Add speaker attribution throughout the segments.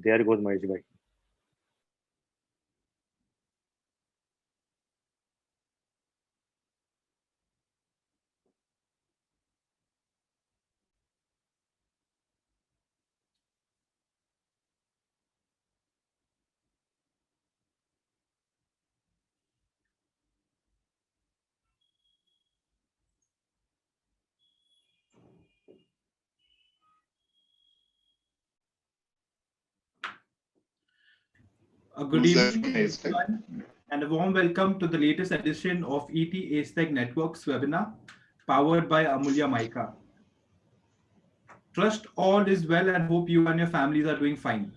Speaker 1: There goes Mahesh bhai.
Speaker 2: Good evening, everyone, and a warm welcome to the latest edition of ET ASTEC Networks webinar, powered by Amulya Mica. Trust all is well and hope you and your families are doing fine.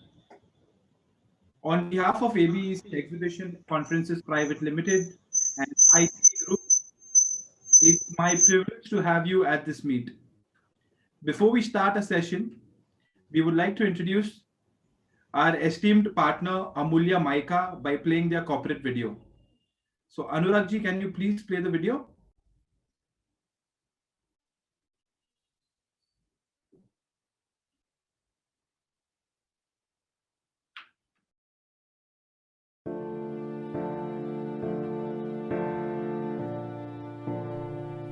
Speaker 2: On behalf of ABEC Exhibition Conferences Private Limited and ICT Group, it's my privilege to have you at this meet. Before we start a session, we would like to introduce our esteemed partner Amulya Mica by playing their corporate video. So Anurag ji, can you please play the video?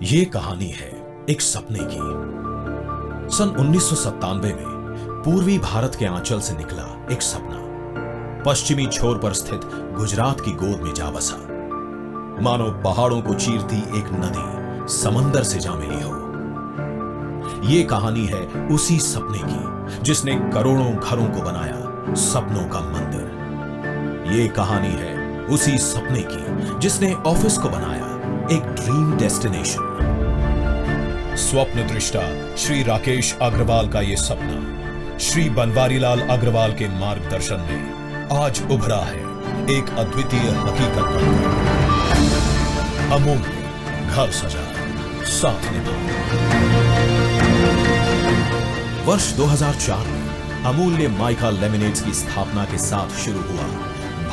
Speaker 3: ये कहानी है एक सपने की। सन 1997 में पूर्वी भारत के आंचल से निकला एक सपना पश्चिमी छोर पर स्थित गुजरात की गोद में जा बसा। मानो पहाड़ों को चीरती एक नदी समंदर से जा मिली हो। ये कहानी है उसी सपने की जिसने करोड़ों घरों को बनाया सपनों का मंदिर। ये कहानी है उसी सपने की जिसने ऑफिस को बनाया एक ड्रीम डेस्टिनेशन। स्वप्न दृष्टा श्री राकेश अग्रवाल का ये सपना श्री बनवारीलाल अग्रवाल के मार्गदर्शन में आज उभरा है एक अद्वितीय हकीकत बनकर। अमूल्य घर सजा साथ निभा। वर्ष 2004 में अमूल्य माइका लेमिनेट्स की स्थापना के साथ शुरू हुआ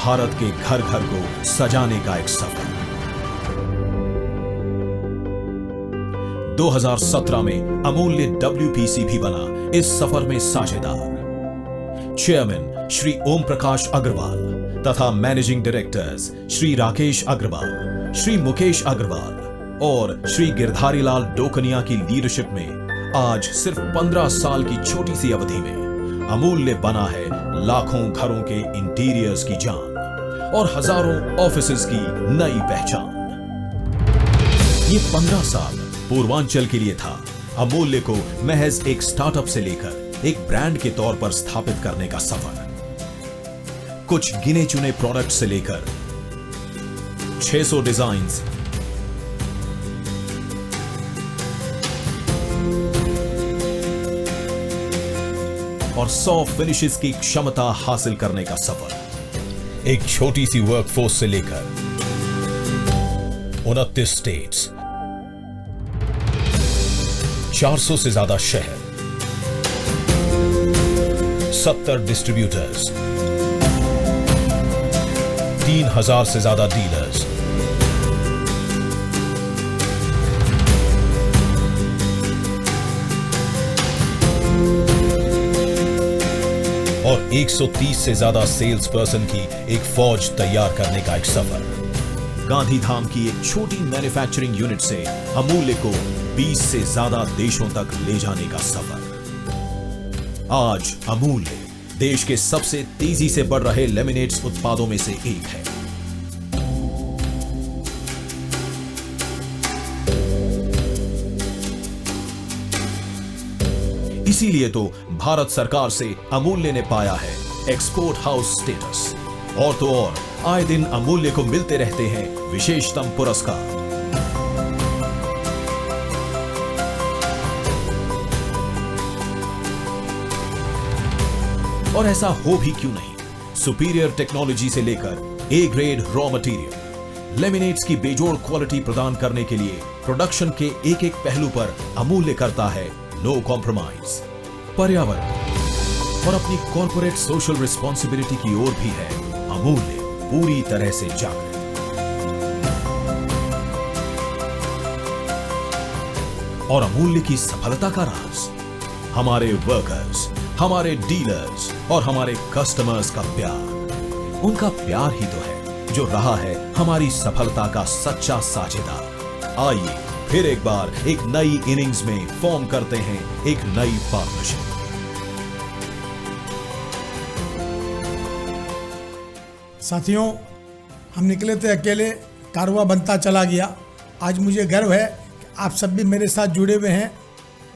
Speaker 3: भारत के घर घर को सजाने का एक सफर। 2017 में अमूल्य WPC भी बना इस सफर में साझेदार। चेयरमैन श्री ओम प्रकाश अग्रवाल तथा मैनेजिंग डायरेक्टर्स श्री राकेश अग्रवाल, श्री मुकेश अग्रवाल और श्री गिरधारीलाल डोकनिया की लीडरशिप में आज सिर्फ 15 साल की छोटी सी अवधि में अमूल्य बना है लाखों घरों के इंटीरियर्स की जान और हजारों ऑफिसेज की नई पहचान। ये 15 साल पूर्वांचल के लिए था अमूल्य को महज एक स्टार्टअप से लेकर एक ब्रांड के तौर पर स्थापित करने का सफर। कुछ गिने चुने प्रोडक्ट से लेकर 600 डिजाइन्स, और 100 फिनिशेस की क्षमता हासिल करने का सफर। एक छोटी सी वर्कफोर्स से लेकर 29 स्टेट्स, 400 से ज्यादा शहर, 70 डिस्ट्रीब्यूटर्स, 3000 से ज्यादा डीलर्स, और 130 से ज्यादा सेल्स पर्सन की एक फौज तैयार करने का एक सफर। गांधीधाम की एक छोटी मैन्युफैक्चरिंग यूनिट से अमूल्य को 20 से ज्यादा देशों तक ले जाने का सफर। आज अमूल्य देश के सबसे तेजी से बढ़ रहे लेमिनेट्स उत्पादों में से एक है। इसीलिए तो भारत सरकार से अमूल्य ने पाया है एक्सपोर्ट हाउस स्टेटस। और तो और आए दिन अमूल्य को मिलते रहते हैं विशेषतम पुरस्कार। और ऐसा हो भी क्यों नहीं, सुपीरियर टेक्नोलॉजी से लेकर A grade raw material, laminates की बेजोड़ क्वालिटी प्रदान करने के लिए प्रोडक्शन के एक एक पहलू पर अमूल्य करता है नो कॉम्प्रोमाइज। पर्यावरण और अपनी कॉर्पोरेट सोशल रिस्पॉन्सिबिलिटी की ओर भी है अमूल्य पूरी तरह से जागृत। और अमूल्य की सफलता का राज हमारे वर्कर्स, हमारे डीलर्स और हमारे कस्टमर्स का प्यार। उनका प्यार ही तो है जो रहा है हमारी सफलता का सच्चा साझेदार। आइए फिर एक बार एक नई इनिंग्स में फॉर्म करते हैं एक नई पार्टनरशिप।
Speaker 1: साथियों, हम निकले थे अकेले, कारवां बनता चला गया। आज मुझे गर्व है कि आप सब भी मेरे साथ जुड़े हुए हैं।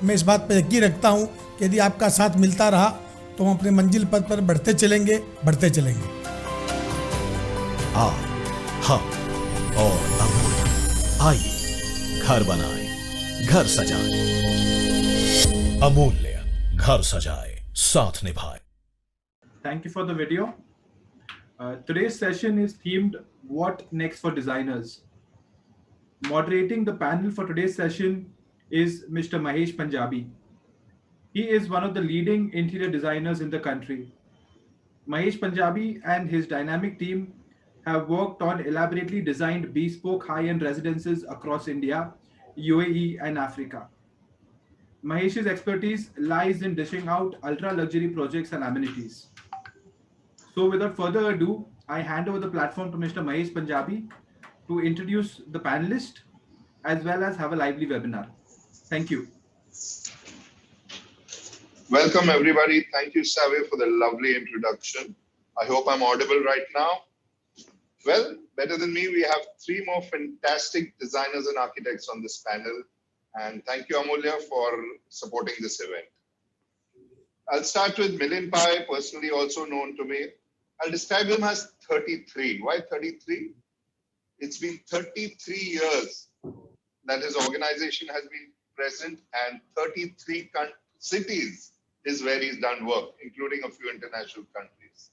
Speaker 1: मैं इस बात पर यकीन रखता हूं कि यदि आपका साथ मिलता रहा तो हम अपने मंजिल पथ पर बढ़ते चलेंगे।
Speaker 3: आप, हम और अमूल्य, आइए घर बनाएं, घर सजाएं। अमूल्य, घर सजाए, साथ निभाए।
Speaker 2: Thank you for the video. Today's session is themed What Next for Designers. Moderating the panel for today's session is Mr. Mahesh Punjabi. He is one of the leading interior designers in the country. Mahesh Punjabi and his dynamic team have worked on elaborately designed bespoke high-end residences across India, UAE, and Africa. Mahesh's expertise lies in dishing out ultra-luxury projects and amenities. So without further ado, I hand over the platform to Mr. Mahesh Punjabi to introduce the panelist as well as have a lively webinar. Thank you.
Speaker 4: Welcome everybody. Thank you, Savir, for the lovely introduction. I hope I'm audible right now. Well, better than me, we have three more fantastic designers and architects on this panel. And thank you, Amulya, for supporting this event. I'll start with Milind Pai, personally also known to me. I'll describe him as 33. Why 33? It's been 33 years that his organization has been present, and 33 cities is where he's done work, including a few international countries.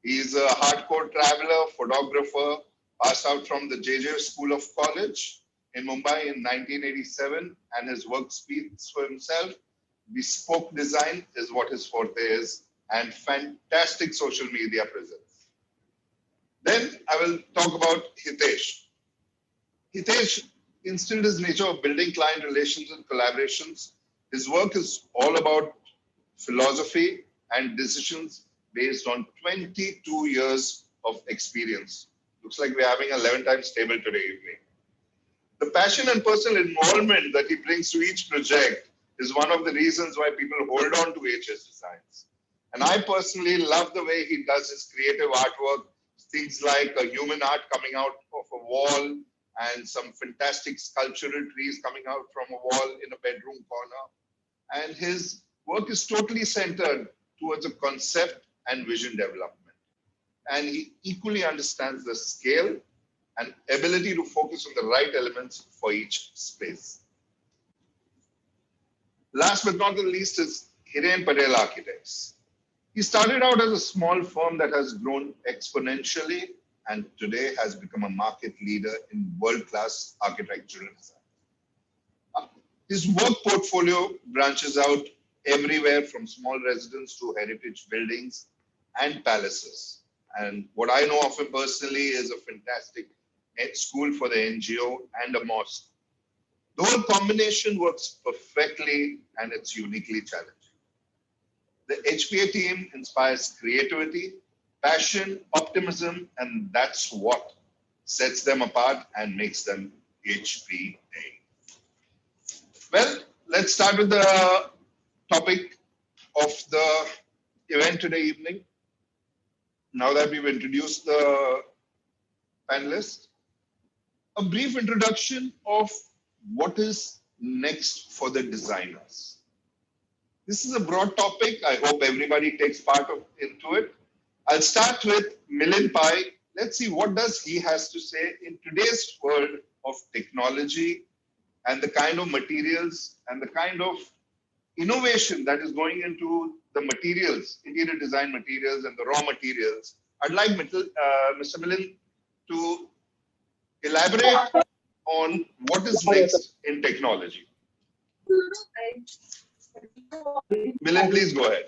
Speaker 4: He's a hardcore traveler, photographer, passed out from the JJ School of College in Mumbai in 1987, and his work speaks for himself. Bespoke design is what his forte is, and fantastic social media presence. Then I will talk about Hitesh. Hitesh instilled his nature of building client relations and collaborations. His work is all about philosophy and decisions based on 22 years of experience. Looks like we're having 11 times table today evening. The passion and personal involvement that he brings to each project is one of the reasons why people hold on to HS Designs. And I personally love the way he does his creative artwork, things like a human art coming out of a wall and some fantastic sculptural trees coming out from a wall in a bedroom corner. And his work is totally centered towards a concept and vision development. And he equally understands the scale and ability to focus on the right elements for each space. Last but not the least is Hiren Patel Architects. He started out as a small firm that has grown exponentially and today has become a market leader in world-class architectural design. His work portfolio branches out everywhere from small residences to heritage buildings and palaces. And what I know of him personally is a fantastic school for the NGO and a mosque. The whole combination works perfectly and it's uniquely challenging. The HPA team inspires creativity, passion, optimism, and that's what sets them apart and makes them HPA. Well, let's start with the topic of the event today evening. Now that we've introduced the panelists, a brief introduction of what is next for the designers. This is a broad topic. I hope everybody takes part into it. I'll start with Milind Pai. Let's see what does he has to say in today's world of technology and the kind of materials and the kind of innovation that is going into the materials, interior design materials and the raw materials. I'd like Mr. Milind to elaborate on what is next in technology. Milind, please go ahead.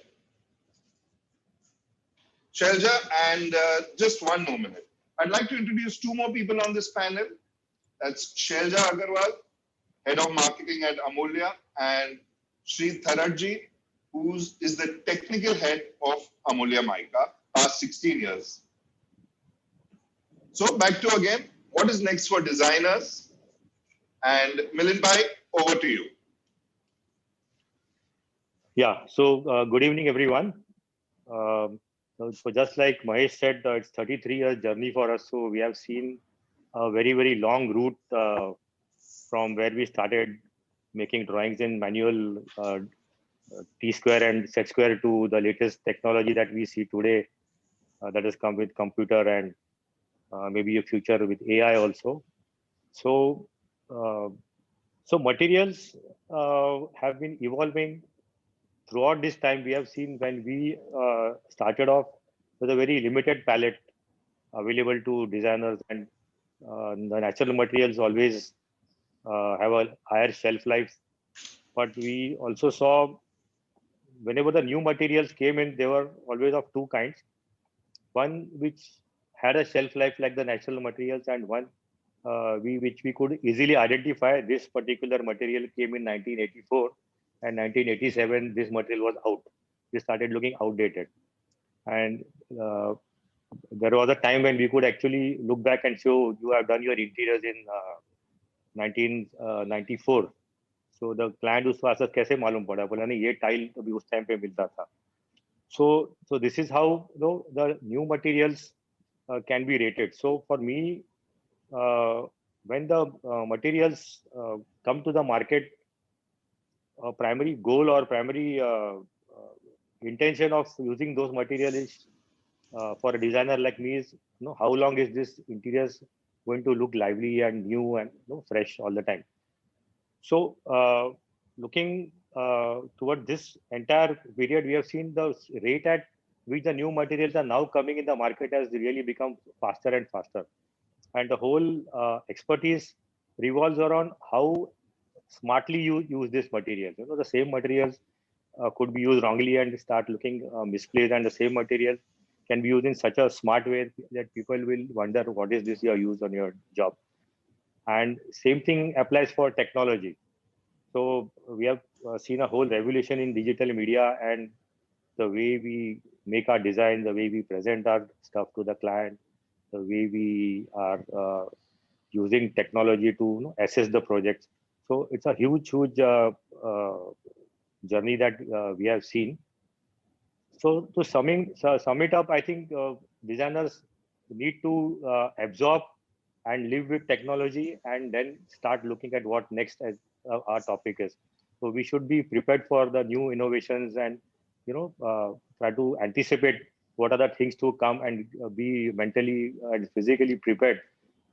Speaker 4: Shailja, and just one more minute. I'd like to introduce two more people on this panel. That's Shailja Agarwal, Head of Marketing at Amulya, and Sri Thararji, who is the technical head of Amulya Mica, past 16 years. So back to again, what is next for designers? And Milind bhai, over to you.
Speaker 5: Yeah, so good evening, everyone. So just like Mahesh said, it's 33 years journey for us. So we have seen a very, very long route from where we started making drawings in manual T-square and Z-square to the latest technology that we see today that has come with computer and maybe a future with AI also. So, so materials have been evolving throughout this time. We have seen when we started off with a very limited palette available to designers, and the natural materials always have a higher shelf life. But we also saw whenever the new materials came in, they were always of two kinds. One which had a shelf life like the natural materials, and one which we could easily identify. This particular material came in 1984, and 1987 this material was out. They started looking outdated, and there was a time when we could actually look back and show you have done your interiors in 1994. So the client used to ask us, कैसे मालूम पड़ा? बोला नहीं, ये tile अभी उस time पे मिलता था. So this is how the new materials can be rated. So for me, when the materials come to the market, primary goal or primary intention of using those materials is for a designer like me is, how long is this interiors going to look lively and new and fresh all the time. So looking toward this entire period, we have seen the rate at which the new materials are now coming in the market has really become faster and faster. And the whole expertise revolves around how smartly you use this material. The same materials could be used wrongly and start looking misplaced, and the same material can be used in such a smart way that people will wonder what is this you used on your job. And same thing applies for technology. So we have seen a whole revolution in digital media, and the way we make our design, the way we present our stuff to the client, the way we are using technology to assess the projects. So it's a huge journey that we have seen. So to sum it up, I think designers need to absorb and live with technology, and then start looking at what next as our topic is. So we should be prepared for the new innovations, and try to anticipate what are the things to come, and be mentally and physically prepared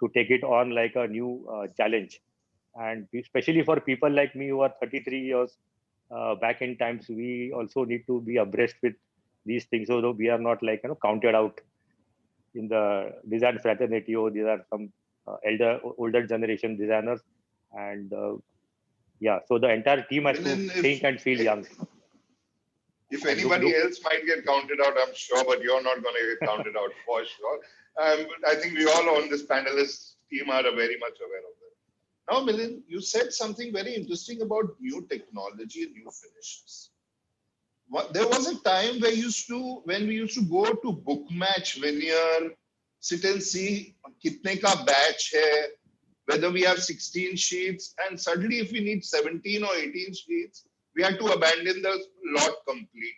Speaker 5: to take it on like a new challenge. And especially for people like me who are 33 years back in times, we also need to be abreast with these things, so we are not like counted out in the design fraternity, or these are some older generation designers. And yeah, so the entire team has to think and feel young.
Speaker 4: If anybody else might get counted out, I'm sure, but you're not going to get counted out for sure. I think we all on this panelist team are very much aware of that. Now, Milind, you said something very interesting about new technology and new finishes. There was a time where when we used to go to book match veneer, sit and see kitne ka batch hai, whether we have 16 sheets, and suddenly if we need 17 or 18 sheets, we had to abandon the lot completely.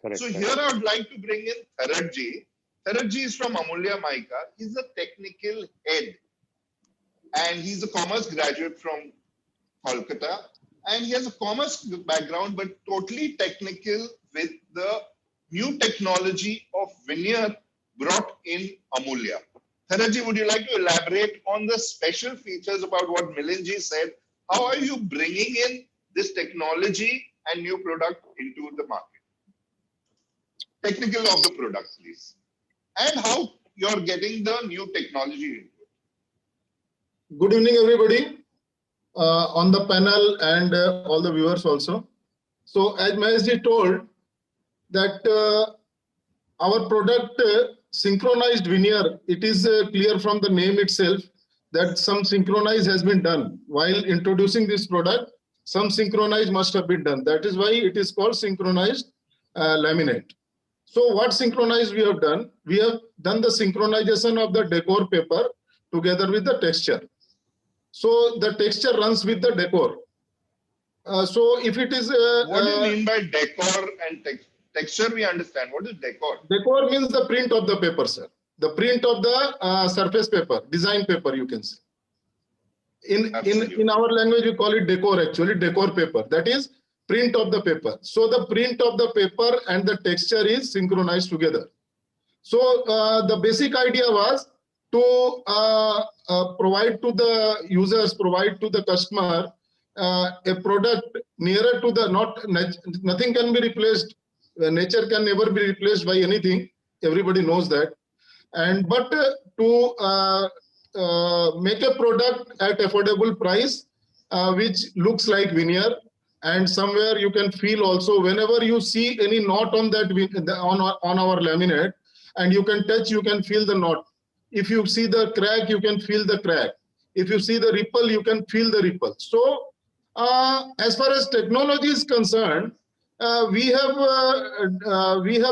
Speaker 4: Correct. So here I would like to bring in Tharat ji. Tharat ji is from Amulya Mica. He's a technical head, and he's a commerce graduate from Kolkata. And he has a commerce background, but totally technical with the new technology of veneer brought in Amulya. Tharat ji, would you like to elaborate on the special features about what Milind ji said? How are you bringing in this technology and new product into the market? Technical of the product, please. And how you're getting the new technology into it.
Speaker 6: Good evening, everybody. On the panel and all the viewers also. So as Mahesh told that our product synchronized veneer, it is clear from the name itself that some synchronize has been done while introducing this product. some synchronized must have been done. That is why it is called synchronized laminate. So what synchronized we have done? We have done the synchronization of the decor paper together with the texture. So the texture runs with the decor. So if it is
Speaker 4: What do you mean by decor and texture? We understand. What is decor?
Speaker 6: Decor means the print of the paper, sir. The print of the surface paper, design paper, you can say. In our language, we call it decor, actually, decor paper. That is print of the paper. So the print of the paper and the texture is synchronized together. So the basic idea was to provide to the users, provide to the customer a product nearer to the, nothing can be replaced. Nature can never be replaced by anything. Everybody knows that. But to make a product at affordable price, which looks like veneer, and somewhere you can feel also whenever you see any knot on that on our laminate, and you can touch, you can feel the knot. If you see the crack, you can feel the crack. If you see the ripple, you can feel the ripple. So as far as technology is concerned, we have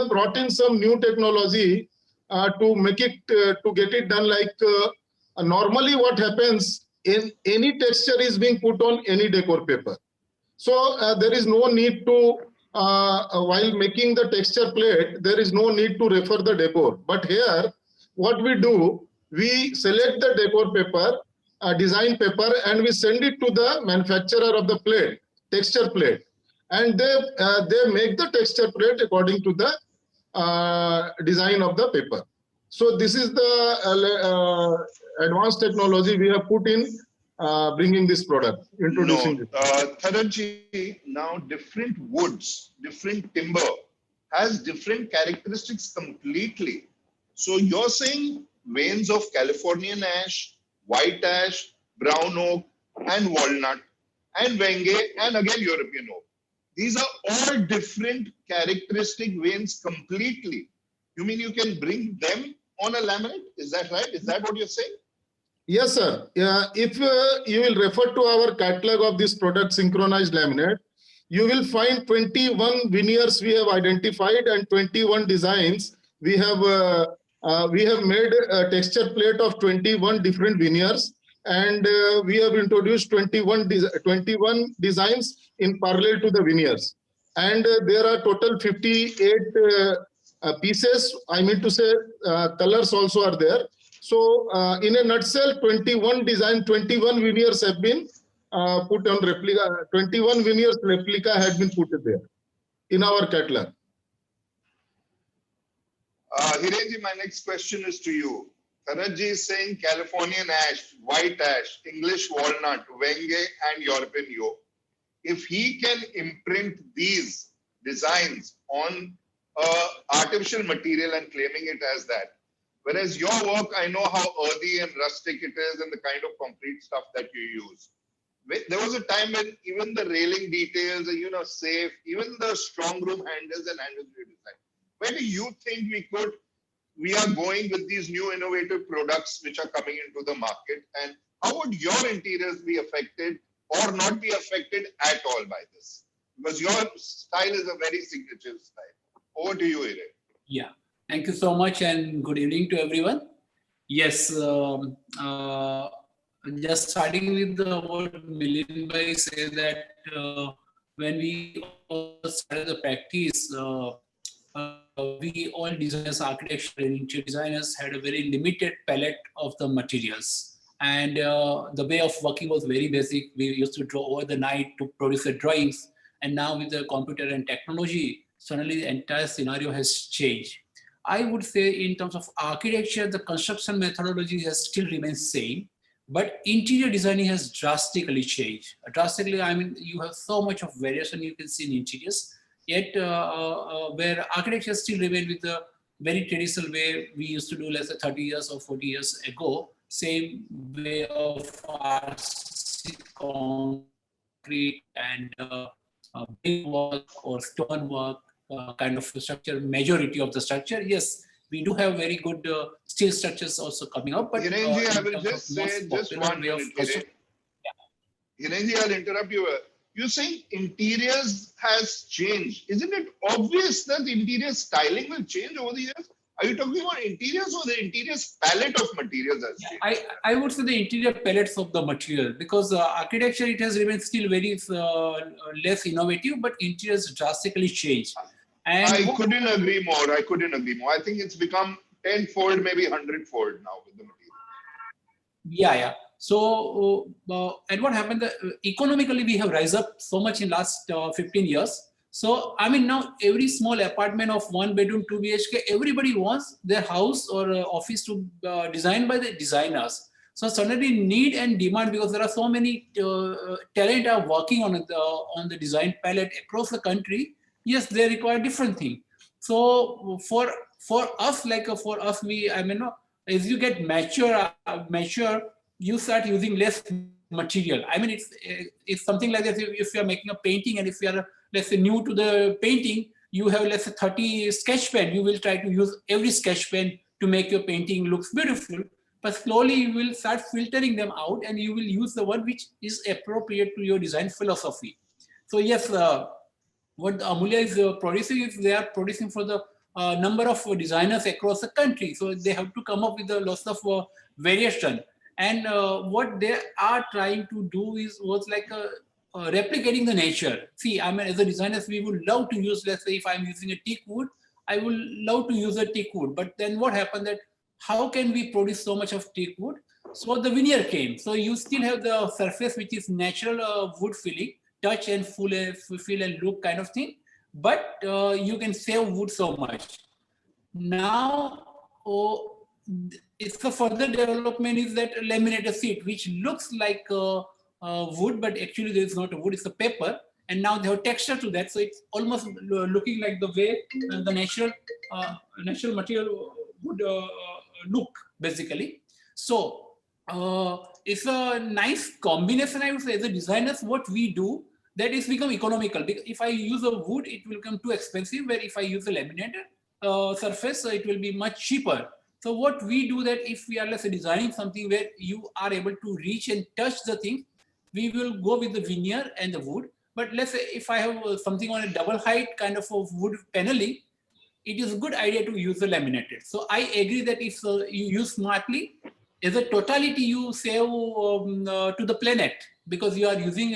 Speaker 6: brought in some new technology to make it to get it done. Like normally what happens in any texture is being put on any decor paper. So there is no need to while making the texture plate, there is no need to refer the decor. But here what we do, we select the decor paper, design paper, and we send it to the manufacturer of the plate, texture plate, and they make the texture plate according to the design of the paper. So this is the advanced technology we have put in bringing this product, introducing it.
Speaker 4: Tharad, now different woods, different timber has different characteristics completely. So you're saying veins of Californian ash, white ash, brown oak, and walnut, and Wenge, and again European oak. These are all different characteristic veins completely. You mean you can bring them on a laminate? Is that right? Is that what you're saying?
Speaker 6: Yes, sir. If you will refer to our catalog of this product, synchronized laminate, you will find 21 veneers we have identified and 21 designs. We have made a texture plate of 21 different veneers, and we have introduced 21 designs in parallel to the veneers. And there are total 58 pieces. I mean to say colors also are there. So in a nutshell, 21 design, 21 veneers have been put on replica. 21 veneers replica had been put there in our catalog.
Speaker 4: Hirenji, my next question is to you. Tharad is saying Californian ash, white ash, English walnut, Wenge, and European oak. If he can imprint these designs on artificial material and claiming it as that, whereas your work, I know how earthy and rustic it is and the kind of concrete stuff that you use. There was a time when even the railing details, safe, even the strong room handles and handles were designed. Where do you think we are going with these new innovative products which are coming into the market, and how would your interiors be affected or not be affected at all by this? Because your style is a very signature style. Over to you, Hiren.
Speaker 7: Yeah, thank you so much and good evening to everyone. Yes, just starting with what Milind Bhai said that when we all started the practice, we all designers, architecture and interior designers had a very limited palette of the materials. And the way of working was very basic. We used to draw over the night to produce the drawings. And now with the computer and technology, suddenly the entire scenario has changed. I would say in terms of architecture, the construction methodology has still remained same, but interior designing has drastically changed. Drastically, I mean, you have so much of variation you can see in interiors, yet where architecture still remain with the very traditional way we used to do, let's say 30 years or 40 years ago, same way of concrete and brick work or stone work kind of structure, majority of the structure. Yes, we do have very good steel structures also coming up. But
Speaker 4: Hirenji, I will just say just 1 minute. Hirenji, I'll interrupt you. you're saying interiors has changed. Isn't it obvious that the interior styling will change over the years? Are you talking about interiors or the interiors palette of materials has changed?
Speaker 7: I would say the interior palettes of the material, because architecture, it has remained still very less innovative, but interiors drastically changed. And
Speaker 4: I couldn't agree more. I couldn't agree more. I think it's become 10-fold, maybe 100-fold now with the material.
Speaker 7: yeah. So, and what happened, economically, we have rise up so much in last 15 years. So, I mean, now every small apartment of 1 bedroom, 2 BHK, everybody wants their house or office to designed by the designers. So suddenly need and demand, because there are so many talent are working on the design palette across the country. Yes, they require different thing. So for us, as you get mature, you start using less material. I mean, it's something like this. If you are making a painting, and if you are, let's say, new to the painting, you have, let's say, 30 sketch pen. You will try to use every sketch pen to make your painting looks beautiful. But slowly you will start filtering them out, and you will use the one which is appropriate to your design philosophy. So yes, what Amulya is producing is they are producing for the number of designers across the country. So they have to come up with a lots of variation. And what they are trying to do was like replicating the nature. See, I mean, as a designers, we would love to use, let's say, if I'm using a teak wood, I will love to use a teak wood. But then what happened that, how can we produce so much of teak wood? So the veneer came. So you still have the surface, which is natural wood filling, touch and feel and look kind of thing. But you can save wood so much. Now, it's the further development is that laminated sheet, which looks like wood, but actually there is not a wood, it's a paper. And now they have texture to that. So it's almost looking like the way the natural material would look, basically. So it's a nice combination, I would say. As a designers, what we do, that is become economical. Because if I use a wood, it will become too expensive, where if I use a laminated surface, it will be much cheaper. So what we do, that if we are, let's say, designing something where you are able to reach and touch the thing, we will go with the veneer and the wood. But let's say if I have something on a double height kind of wood paneling, it is a good idea to use the laminated. So I agree that if you use smartly, as a totality, you save to the planet, because you are using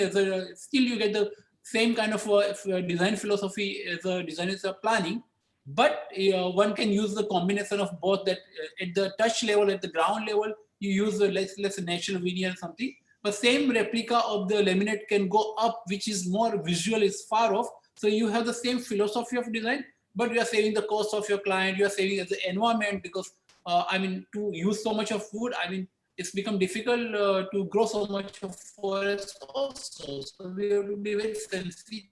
Speaker 7: still you get the same kind of design philosophy as a designers are planning. But one can use the combination of both, that at the touch level, at the ground level, you use the less natural veneer or something. But same replica of the laminate can go up, which is more visual, is far off. So you have the same philosophy of design, but you are saving the cost of your client, you are saving the environment, because I mean, to use so much of wood, I mean, it's become difficult to grow so much of forest also. So we have to be very sensitive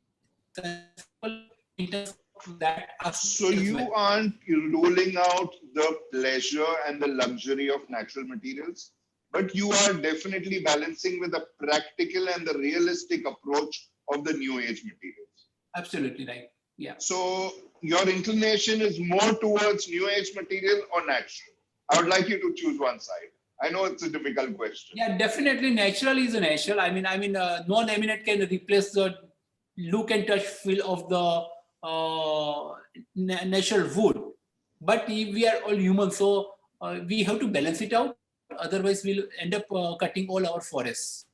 Speaker 7: in terms of that.
Speaker 4: So you aren't ruling out the pleasure and the luxury of natural materials, but you are definitely balancing with the practical and the realistic approach of the new age materials.
Speaker 7: Absolutely right. Yeah.
Speaker 4: So your inclination is more towards new age material or natural? I would like you to choose one side. I know it's a difficult question.
Speaker 7: Yeah, definitely natural is a natural. I mean, non-laminate can replace the look and touch feel of the natural wood. But we are all human, so we have to balance it out. Otherwise, we'll end up cutting all our forests.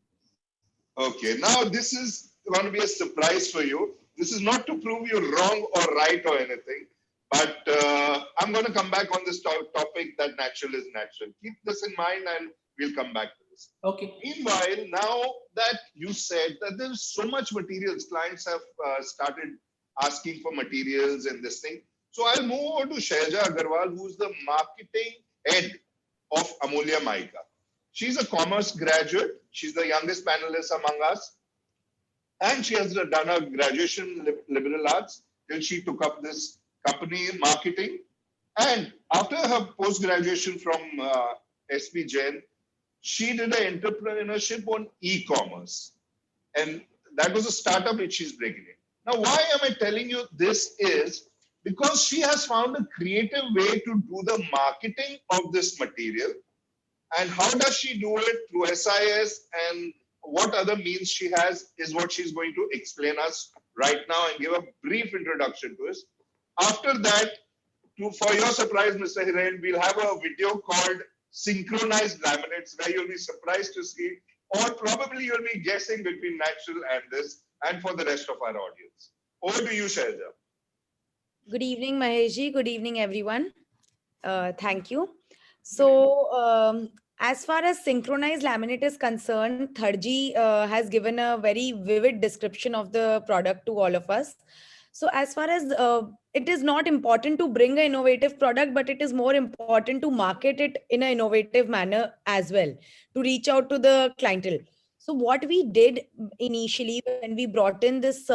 Speaker 4: Okay, now this is going to be a surprise for you. This is not to prove you wrong or right or anything, but I'm going to come back on this topic that natural is natural. Keep this in mind and we'll come back to this.
Speaker 7: Okay.
Speaker 4: Meanwhile, now that you said that there's so much materials, clients have started asking for materials and this thing. So I'll move over to Shailja Agarwal, who's the marketing head of Amulya Mica. She's a commerce graduate. She's the youngest panelist among us. And she has done her graduation in liberal arts till she took up this company in marketing. And after her post-graduation from SP Jain, she did an entrepreneurship on e-commerce. And that was a startup which she's breaking in. Now, why am I telling you this is because she has found a creative way to do the marketing of this material. And how does she do it? Through SIS and what other means she has is what she's going to explain us right now and give a brief introduction to us. After that, for your surprise, Mr. Hiren, we'll have a video called Synchronized Laminates, where you'll be surprised to see, or probably you'll be guessing between natural and this, and for the rest of our audience. Over to you, Shailja.
Speaker 8: Good evening, Maheshji. Good evening, everyone. Thank you. So, as far as synchronized laminate is concerned, Tharji has given a very vivid description of the product to all of us. So, as far as it is not important to bring an innovative product, but it is more important to market it in an innovative manner as well, to reach out to the clientele. So what we did initially when we brought in this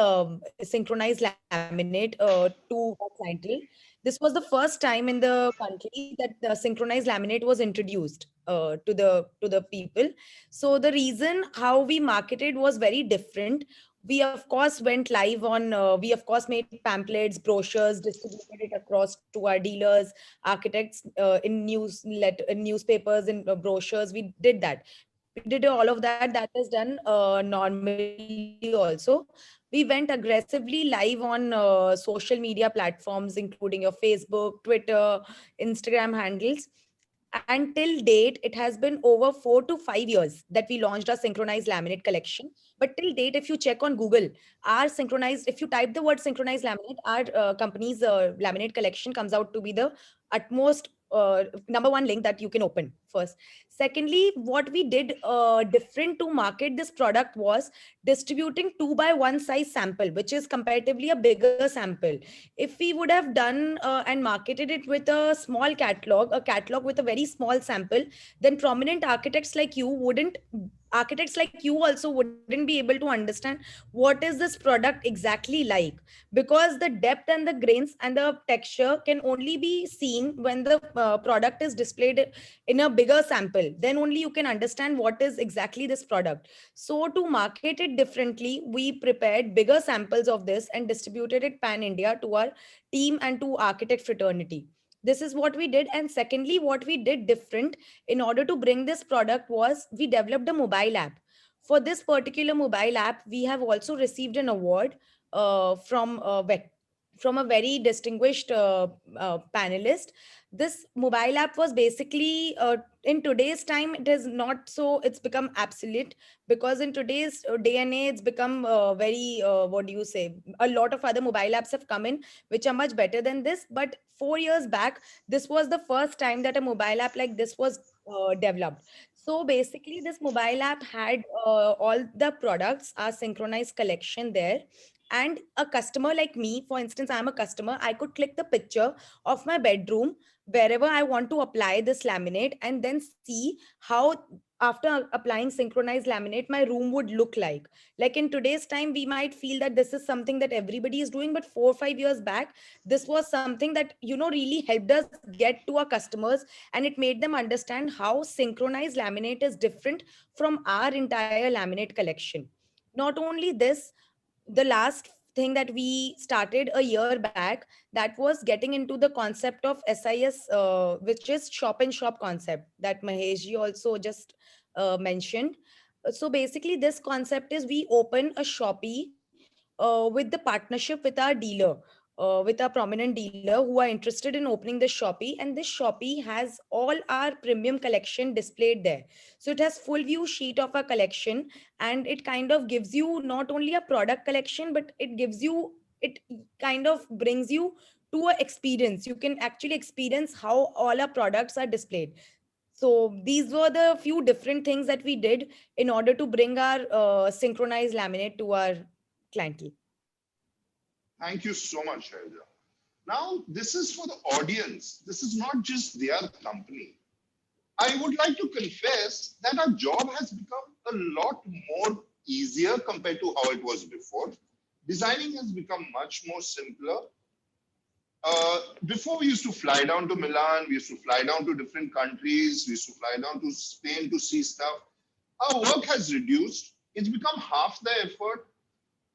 Speaker 8: synchronized laminate to our clientele, this was the first time in the country that the synchronized laminate was introduced to the people. So the reason how we marketed was very different. We of course went live on. We of course made pamphlets, brochures, distributed it across to our dealers, architects, in newspapers, in brochures. We did that. We did all of that. That is done normally also. We went aggressively live on social media platforms, including your Facebook, Twitter, Instagram handles. And till date, it has been over 4 to 5 years that we launched our synchronized laminate collection. But till date, if you check on Google, our synchronized, if you type the word synchronized laminate, our company's laminate collection comes out to be the utmost number one link that you can open first. Secondly, what we did different to market this product was distributing 2x1 size sample, which is comparatively a bigger sample. If we would have done and marketed it with a small catalog, a catalog with a very small sample, then prominent architects like you also wouldn't be able to understand what is this product exactly like, because the depth and the grains and the texture can only be seen when the product is displayed in a bigger sample. Then only you can understand what is exactly this product. So to market it differently, we prepared bigger samples of this and distributed it pan India to our team and to architect fraternity. This is what we did. And secondly, what we did different in order to bring this product was we developed a mobile app. For this particular mobile app, we have also received an award from a very distinguished panelist. This mobile app was basically, in today's time, it is not so, it's become obsolete, because in today's day and age, it's become very, what do you say? A lot of other mobile apps have come in, which are much better than this. But 4 years back, this was the first time that a mobile app like this was developed. So basically, this mobile app had all the products, our synchronized collection there. And a customer like me, for instance, I'm a customer, I could click the picture of my bedroom wherever I want to apply this laminate, and then see how after applying synchronized laminate my room would look like. Like in today's time, we might feel that this is something that everybody is doing, but 4 or 5 years back, this was something that really helped us get to our customers, and it made them understand how synchronized laminate is different from our entire laminate collection. Not only this, the last thing that we started a year back, that was getting into the concept of SIS, which is shop and shop concept that Maheshji also just mentioned. So basically this concept is we open a Shopee with the partnership with our dealer, with a prominent dealer who are interested in opening the Shopee, and this Shopee has all our premium collection displayed there. So it has full view sheet of our collection, and it kind of gives you not only a product collection, but it kind of brings you to a experience. You can actually experience how all our products are displayed. So these were the few different things that we did in order to bring our synchronized laminate to our clientele.
Speaker 4: Thank you so much, Shailja. Now, this is for the audience. This is not just their company. I would like to confess that our job has become a lot more easier compared to how it was before. Designing has become much more simpler. Before, we used to fly down to Milan, we used to fly down to different countries, we used to fly down to Spain to see stuff. Our work has reduced. It's become half the effort.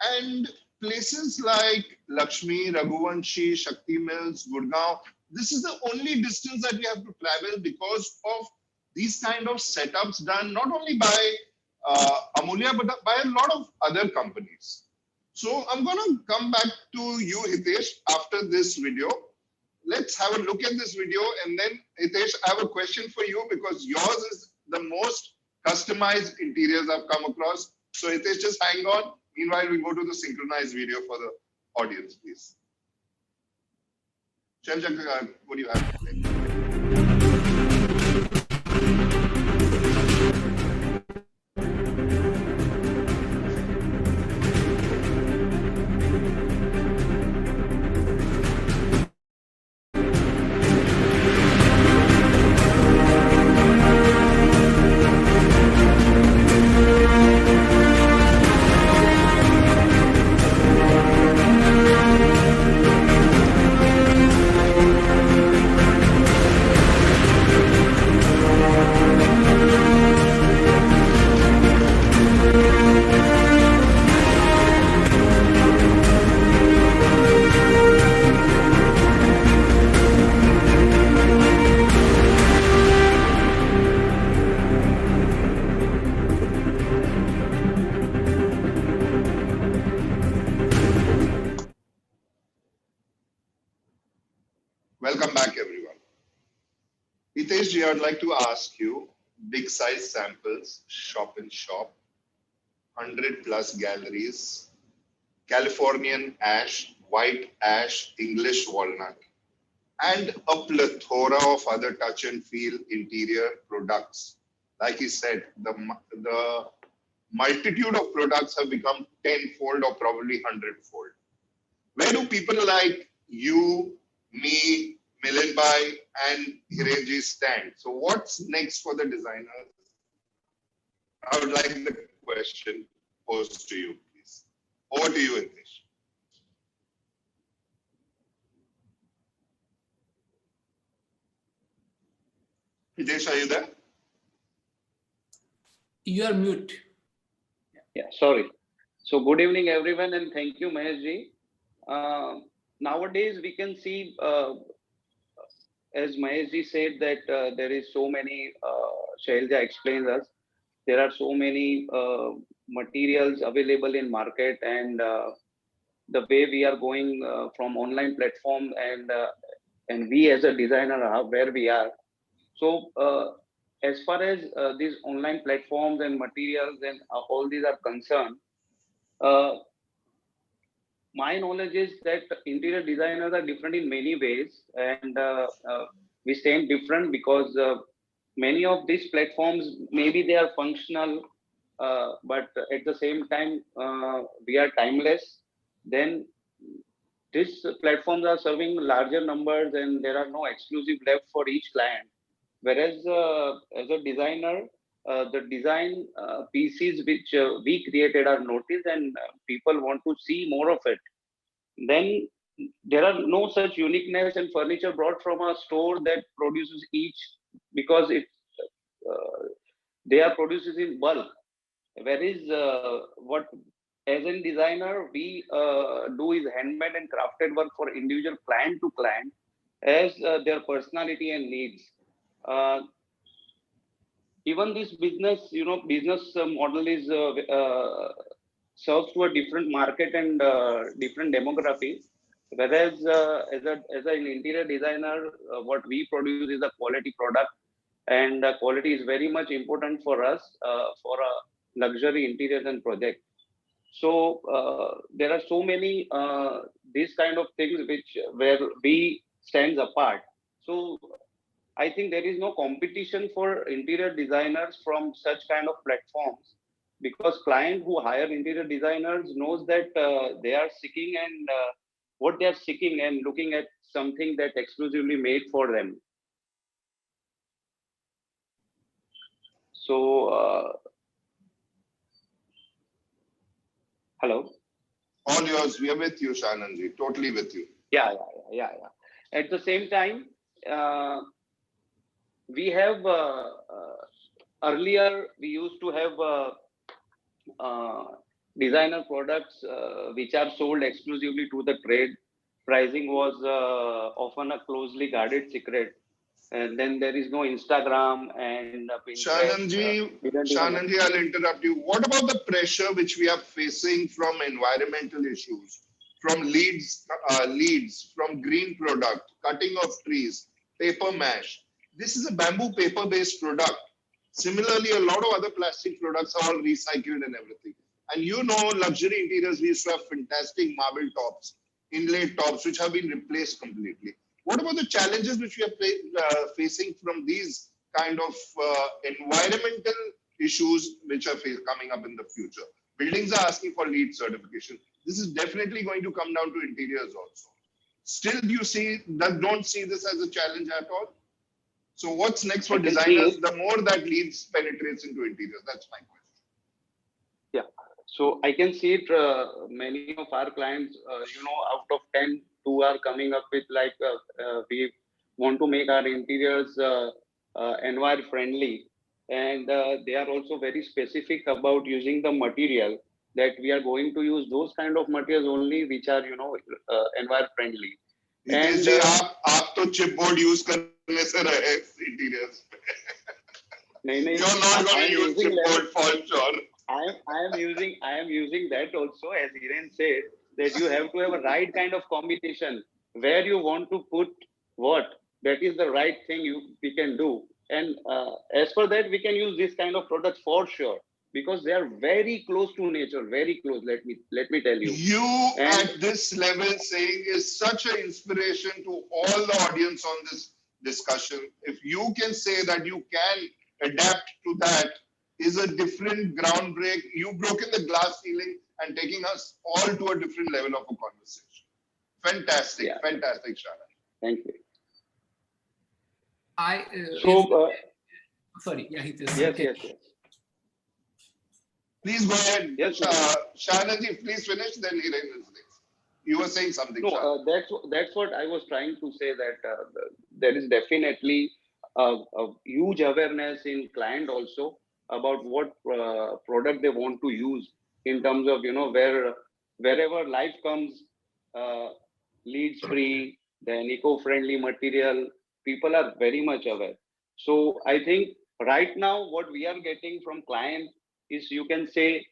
Speaker 4: And places like Lakshmi, Raghuvanshi, Shakti Mills, Gurgaon, this is the only distance that we have to travel because of these kind of setups done not only by Amulya, but by a lot of other companies. So I'm going to come back to you, Hitesh, after this video. Let's have a look at this video, and then Hitesh, I have a question for you because yours is the most customized interiors I've come across. So Hitesh, just hang on. Meanwhile, we go to the synchronized video for the audience, please. Shaljaga, what do you have to say? Welcome back, everyone. Hitesh ji, I'd like to ask you, big size samples, shop in shop, 100+ galleries, Californian ash, white ash, English walnut, and a plethora of other touch and feel interior products. Like he said, the multitude of products have become 10-fold or probably 100-fold. Where do people like you, me, Milind Bhai, and Hirenji stand? So what's next for the designers? I would like the question posed to you, please. Over to you, Hitesh. Hitesh, are you there?
Speaker 7: You are mute.
Speaker 9: Yeah, sorry. So good evening, everyone, and thank you, Mahesh ji. Nowadays, we can see, as Mahesh ji said, that there is so many, Shailja explains us, there are so many materials available in market, and the way we are going from online platform, and we as a designer are where we are. So as far as these online platforms and materials and all these are concerned, my knowledge is that interior designers are different in many ways, and we stand different because many of these platforms, maybe they are functional, but at the same time, we are timeless. Then these platforms are serving larger numbers and there are no exclusive left for each client. Whereas as a designer, the design pieces which we created are noticed and people want to see more of it. Then there are no such uniqueness and furniture brought from a store that produces each, because they are produced in bulk. Whereas what as a designer we do is handmade and crafted work for individual client to client as their personality and needs. Even this business, business model is serves to a different market and different demography. Whereas as an interior designer, what we produce is a quality product, and quality is very much important for us for a luxury interiors and project. So there are so many these kind of things where we stands apart. So I think there is no competition for interior designers from such kind of platforms, because client who hire interior designers knows that they are seeking and what they are seeking and looking at something that exclusively made for them. So hello.
Speaker 4: All yours. We are with you, Shananji. Totally with you.
Speaker 9: Yeah. At the same time, we have earlier we used to have designer products which are sold exclusively to the trade. Pricing was often a closely guarded secret, and then there is no Instagram and Pinterest.
Speaker 4: Shananji, I'll interrupt you. What about the pressure which we are facing from environmental issues, from leads, from green product, cutting of trees, paper mash? This is a bamboo paper-based product. Similarly, a lot of other plastic products are all recycled and everything. And you know, luxury interiors, we used to have fantastic marble tops, inlaid tops, which have been replaced completely. What about the challenges which we are facing from these kind of environmental issues which are coming up in the future? Buildings are asking for LEED certification. This is definitely going to come down to interiors also. Still, do you don't see this as a challenge at all? So what's next for designers? The more that LEED penetrates into interiors, that's my question.
Speaker 9: Yeah. So I can see it, many of our clients, out of 10, 2 are coming up with like, we want to make our interiors environment friendly. And they are also very specific about using the material, that we are going to use those kind of materials only which are, environment friendly.
Speaker 4: And आप तो chipboard use करने से रहे interiors.
Speaker 9: You're
Speaker 4: not going to use chipboard for sure.
Speaker 9: I am using that also, as Hiren said, that you have to have a right kind of combination where you want to put what. That is the right thing we can do. And as for that, we can use this kind of products for sure, because they are very close to nature, very close. Let me tell you.
Speaker 4: At this level saying is such an inspiration to all the audience on this discussion. If you can say that you can adapt to that, is a different ground break. You've broken the glass ceiling and taking us all to a different level of a conversation. Fantastic, fantastic, Shana.
Speaker 9: Thank you.
Speaker 7: Sorry, yeah,
Speaker 9: yes.
Speaker 4: Please go ahead.
Speaker 9: Yes,
Speaker 4: Shanaji, please finish, then Hiren is next. You were saying something.
Speaker 9: No, that's what I was trying to say, that there is definitely a huge awareness in client also about what product they want to use, in terms of, wherever life comes, LEED free, then eco-friendly material, people are very much aware. So I think right now what we are getting from clients is, you can say,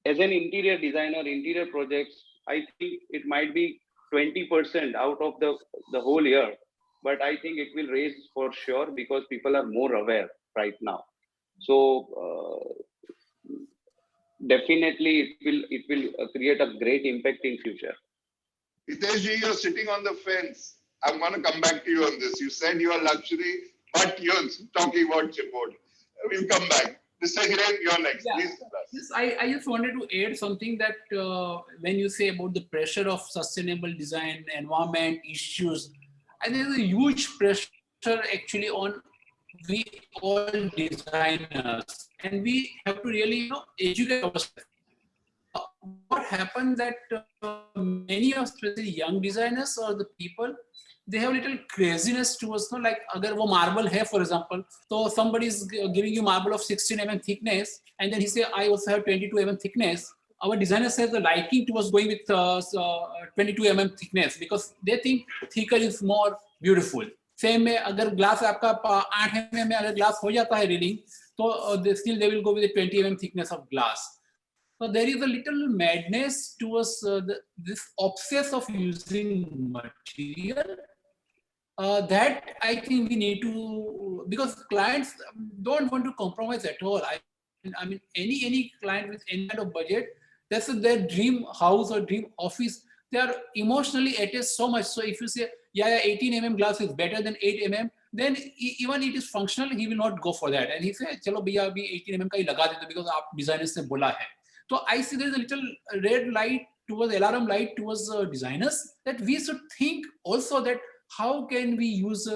Speaker 9: as an interior designer, interior projects, I think it might be 20% out of the whole year, but I think it will raise for sure, because people are more aware right now. So definitely it will create a great impact in future.
Speaker 4: Hiteshji, you're sitting on the fence. I'm going to come back to you on this. You said you are luxury, but you're talking about chipboard. We'll come back. Mr. Hiren, you're next.
Speaker 7: Yeah.
Speaker 4: Please.
Speaker 7: Yes, I just wanted to add something, that when you say about the pressure of sustainable design, environment issues, I think there's a huge pressure actually on we all designers, and we have to really educate ourselves. What happened that many of especially young designers or the people, they have little craziness towards, like agar wo marble hai, for example, so somebody is giving you marble of 16 mm thickness, and then he say I also have 22 mm thickness. Our designers have the liking towards going with 22 mm thickness, because they think thicker is more beautiful. Same में अगर glass आपका 8 mm में अगर glass हो जाता है railing, तो still they will go with a 20 mm thickness of glass. So there is a little madness towards this obsess of using material that I think we need to, because clients don't want to compromise at all. I mean, any client with any kind of budget, that's their dream house or dream office. They are emotionally attached so much. So if you say, yeah, 18 mm glass is better than 8 mm, then even it is functional, he will not go for that. And he says, chalo bhaiya abhi 18 mm ka hi laga dete, because aap designers ne bola hai. So I see there is a little red light towards, alarm light towards designers, that we should think also that how can we use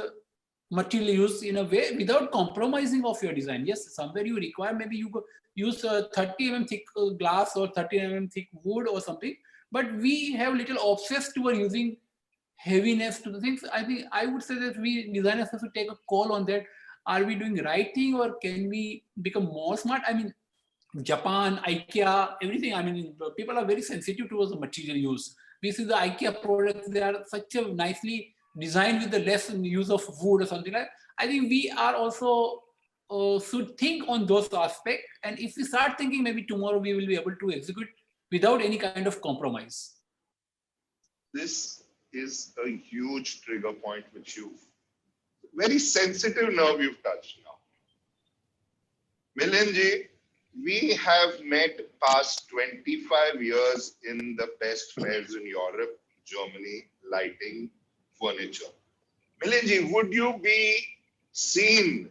Speaker 7: material use in a way without compromising of your design. Yes, somewhere you require, maybe you use 30 mm thick glass or 30 mm thick wood or something, but we have little obsessed toward using heaviness to the things. I think I would say that we designers have to take a call on that. Are we doing right thing, or can we become more smart? I mean, Japan, IKEA, everything. I mean, people are very sensitive towards the material use. We see the IKEA products, they are such a nicely design with the less use of wood or something like that. I think we are also should think on those aspects. And if we start thinking, maybe tomorrow we will be able to execute without any kind of compromise.
Speaker 4: This is a huge trigger point which very sensitive nerve you've touched now. Milinji, we have met past 25 years in the best fairs in Europe, Germany, lighting, furniture. Milinji, would you be seen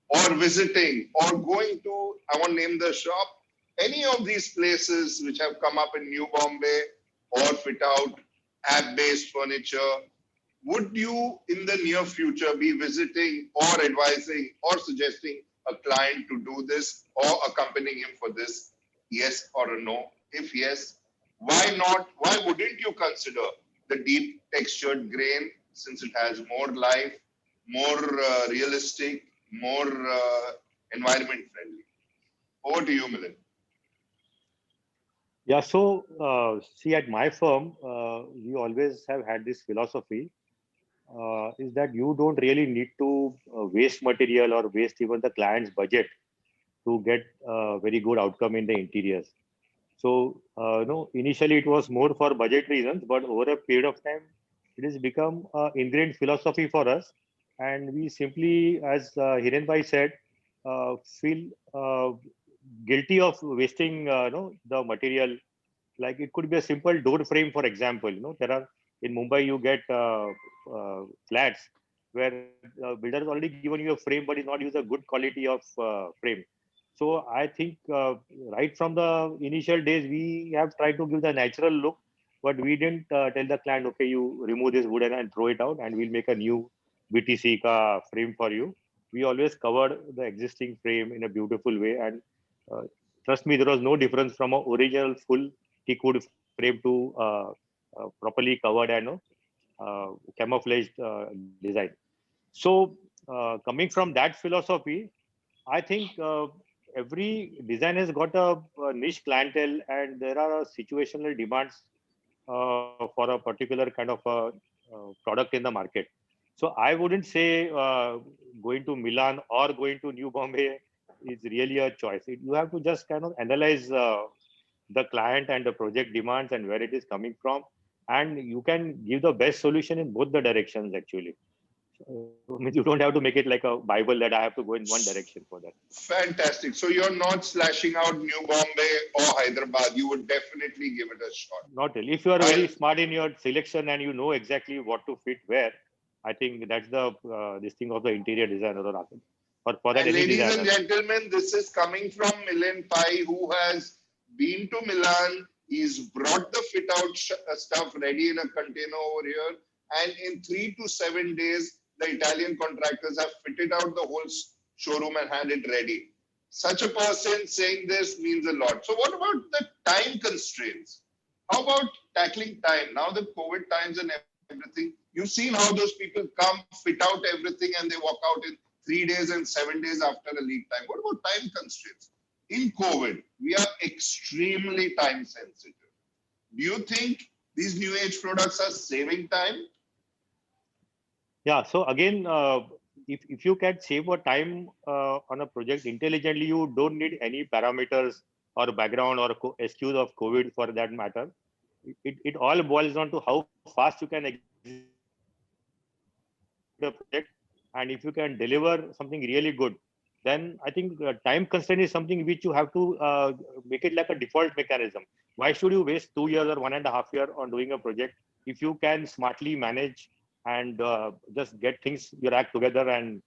Speaker 4: or visiting or going to, I won't name the shop, any of these places which have come up in New Bombay or fit out app-based furniture? Would you in the near future be visiting or advising or suggesting a client to do this or accompanying him for this? Yes or a no? If yes, why not? Why wouldn't you consider the deep textured grain, since it has more life, more realistic, more environment friendly? Over to you, Milind.
Speaker 5: Yeah, so see, at my firm, we always have had this philosophy, is that you don't really need to waste material or waste even the client's budget to get a very good outcome in the interiors. So, initially it was more for budget reasons, but over a period of time, it has become an ingrained philosophy for us. And we simply, as Hiren Bhai said, feel guilty of wasting the material. Like it could be a simple door frame, for example. There are in Mumbai you get flats where builder has already given you a frame, but is not use a good quality of frame. So I think right from the initial days we have tried to give the natural look, but we didn't tell the client, okay, you remove this wood and throw it out, and we'll make a new BTC ka frame for you. We always covered the existing frame in a beautiful way, and trust me, there was no difference from an original full teak wood frame to properly covered and camouflaged design. So coming from that philosophy, I think every design has got a niche clientele, and there are situational demands for a particular kind of a product in the market. So I wouldn't say going to Milan or going to New Bombay is really a choice. You have to just kind of analyze the client and the project demands and where it is coming from, and you can give the best solution in both the directions actually. You don't have to make it like a Bible that I have to go in one direction for that.
Speaker 4: Fantastic. So you're not slashing out New Bombay or Hyderabad. You would definitely give it a shot.
Speaker 5: Not really. If you are very smart in your selection and you know exactly what to fit where, I think that's the this thing of the interior designer or for that.
Speaker 4: And ladies
Speaker 5: designer.
Speaker 4: and gentlemen, this is coming from Milind Pai, who has been to Milan. He's brought the fit out stuff ready in a container over here, and in 3 to 7 days, the Italian contractors have fitted out the whole showroom and had it ready. Such a person saying this means a lot. So what about the time constraints? How about tackling time? Now the COVID times and everything, you've seen how those people come, fit out everything, and they walk out in 3 days and 7 days after a lead time. What about time constraints? In COVID, we are extremely time sensitive. Do you think these new age products are saving time?
Speaker 5: Yeah, so again, if you can save a time on a project intelligently, you don't need any parameters or background or excuse of COVID for that matter. It all boils down to how fast you can execute the project, and if you can deliver something really good, then I think time constraint is something which you have to make it like a default mechanism. Why should you waste 2 years or 1.5 years on doing a project if you can smartly manage and just get things, your act together and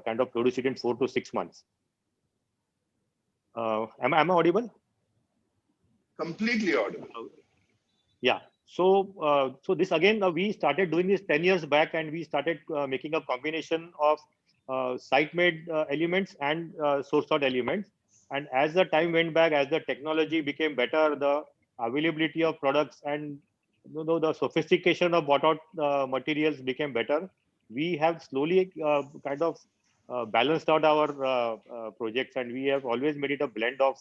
Speaker 5: kind of produce it in 4 to 6 months? Am I audible?
Speaker 4: Completely audible.
Speaker 5: Yeah. So so this again, we started doing this 10 years back, and we started making a combination of site-made elements and source-out elements. And as the time went back, as the technology became better, the availability of products and the sophistication of bought-out materials became better, we have slowly kind of balanced out our projects, and we have always made it a blend of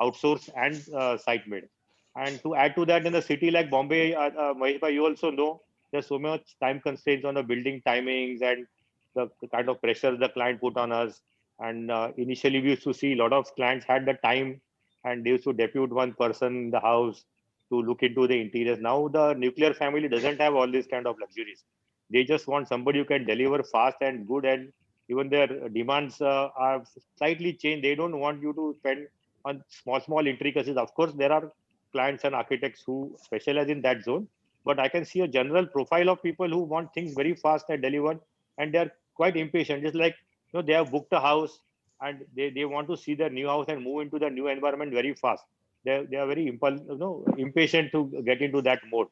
Speaker 5: outsourced and site-made. And to add to that, in a city like Bombay, Mahesh bhai, you also know there's so much time constraints on the building timings and the kind of pressure the client put on us. And initially we used to see a lot of clients had the time and they used to depute one person in the house to look into the interiors. Now the nuclear family doesn't have all these kind of luxuries. They just want somebody who can deliver fast and good, and even their demands are slightly changed. They don't want you to spend on small intricacies. Of course, there are clients and architects who specialize in that zone, but I can see a general profile of people who want things very fast and delivered, and they're quite impatient. Just like, they have booked a house and they want to see their new house and move into the new environment very fast. They are very impatient to get into that mode.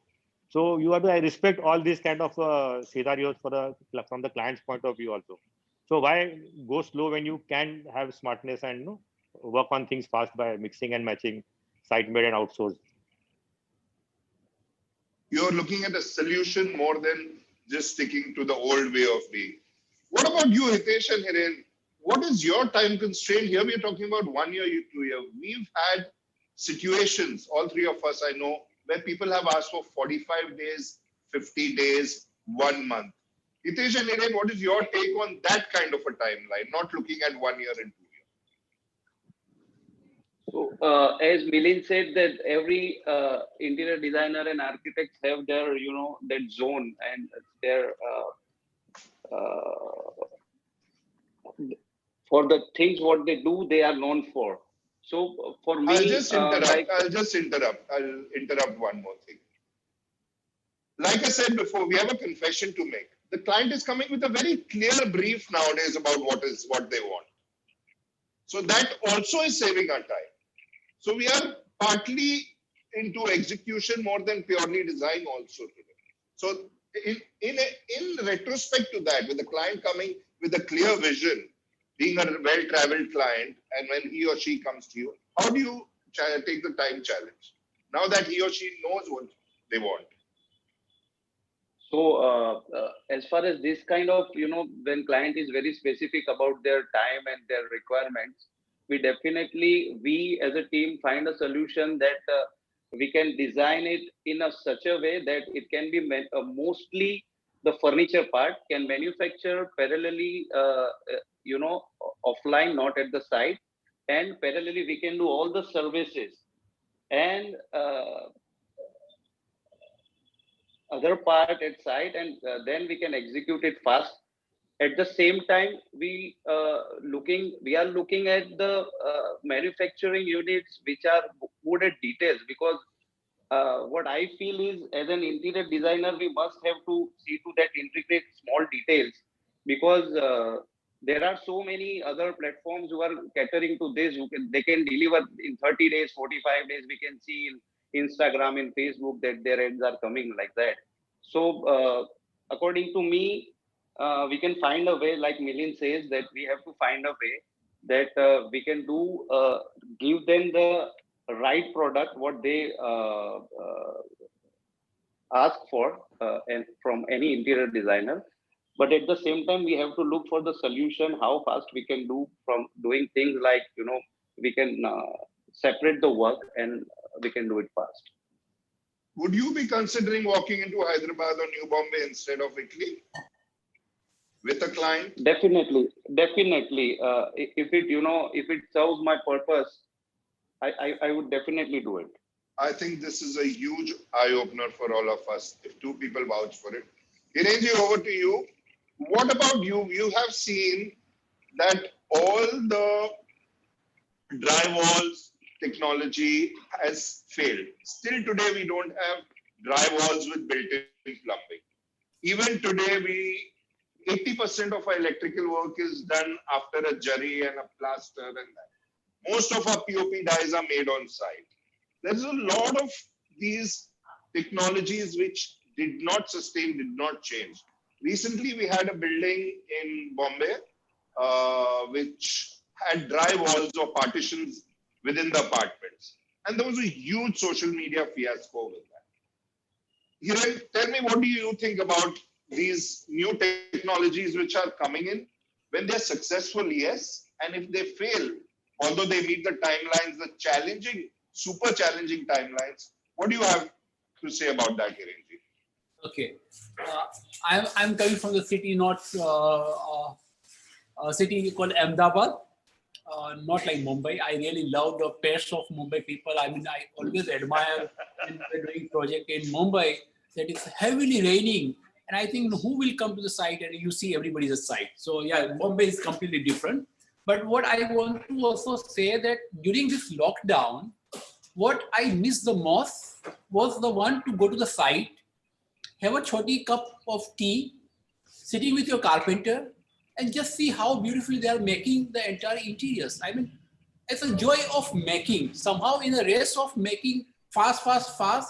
Speaker 5: So you have to respect all these kind of scenarios from the client's point of view also. So why go slow when you can have smartness and work on things fast by mixing and matching site made and outsourced?
Speaker 4: You're looking at a solution more than just sticking to the old way of being. What about you, Hitesh and Hiren? What is your time constraint? Here we're talking about 1 year, 2 years. We've had situations, all three of us I know, where people have asked for 45 days, 50 days, 1 month. Hitesh and Hiren, what is your take on that kind of a timeline, not looking at 1 year and 2 years?
Speaker 9: So, as Milind said, that every interior designer and architects have their, that zone and their for the things what they do, they are known for. So for me,
Speaker 4: I'll just interrupt. I'll interrupt one more thing. Like I said before, we have a confession to make. The client is coming with a very clear brief nowadays about what they want. So that also is saving our time. So we are partly into execution more than purely design also today. So in retrospect to that, with the client coming with a clear vision, being a well-traveled client, and when he or she comes to you, how do you take the time challenge now that he or she knows what they want?
Speaker 9: So as far as this kind of, when client is very specific about their time and their requirements, we as a team find a solution that we can design it in such a way that it can be mostly the furniture part can manufacture parallelly, offline, not at the site, and parallelly we can do all the services and other part at site, and then we can execute it fast. At the same time, we are looking at the manufacturing units which are good at details, because what I feel is, as an interior designer, we must have to see to that intricate small details, because there are so many other platforms who are catering to this. They can deliver in 30 days, 45 days. We can see in Instagram, in Facebook that their ads are coming like that. So according to me, we can find a way, like Milind says, that we have to find a way that we can give them the right product, what they ask for and from any interior designer. But at the same time, we have to look for the solution, how fast we can do from doing things like, we can separate the work and we can do it fast.
Speaker 4: Would you be considering walking into Hyderabad or New Bombay instead of Italy with a client?
Speaker 9: Definitely. If it serves my purpose, I would definitely do it.
Speaker 4: I think this is a huge eye-opener for all of us, if two people vouch for it. Hirenji, over to you. What about you? You have seen that all the drywalls technology has failed. Still today, we don't have drywalls with built-in plumbing. Even today, 80% of our electrical work is done after a jerry and a plaster and that. Most of our POP dyes are made on site. There's a lot of these technologies which did not sustain, did not change. Recently, we had a building in Bombay which had dry walls or partitions within the apartments. And there was a huge social media fiasco with that. Hiren, tell me, what do you think about these new technologies which are coming in? When they're successful, yes. And if they fail, although they meet the timelines, the challenging, super challenging timelines, what do you have to say about that, Hirenji?
Speaker 7: Okay. I'm coming from the city, not a city called Ahmedabad. Not like Mumbai. I really love the pace of Mumbai people. I mean, I always admire when we're doing project in Mumbai that it's heavily raining. And I think who will come to the site and you see everybody's at site. So yeah, Mumbai is completely different. But what I want to also say that during this lockdown, what I missed the most was the one to go to the site, have a choti cup of tea, sitting with your carpenter, and just see how beautifully they are making the entire interiors. I mean, it's a joy of making. Somehow, in the race of making fast,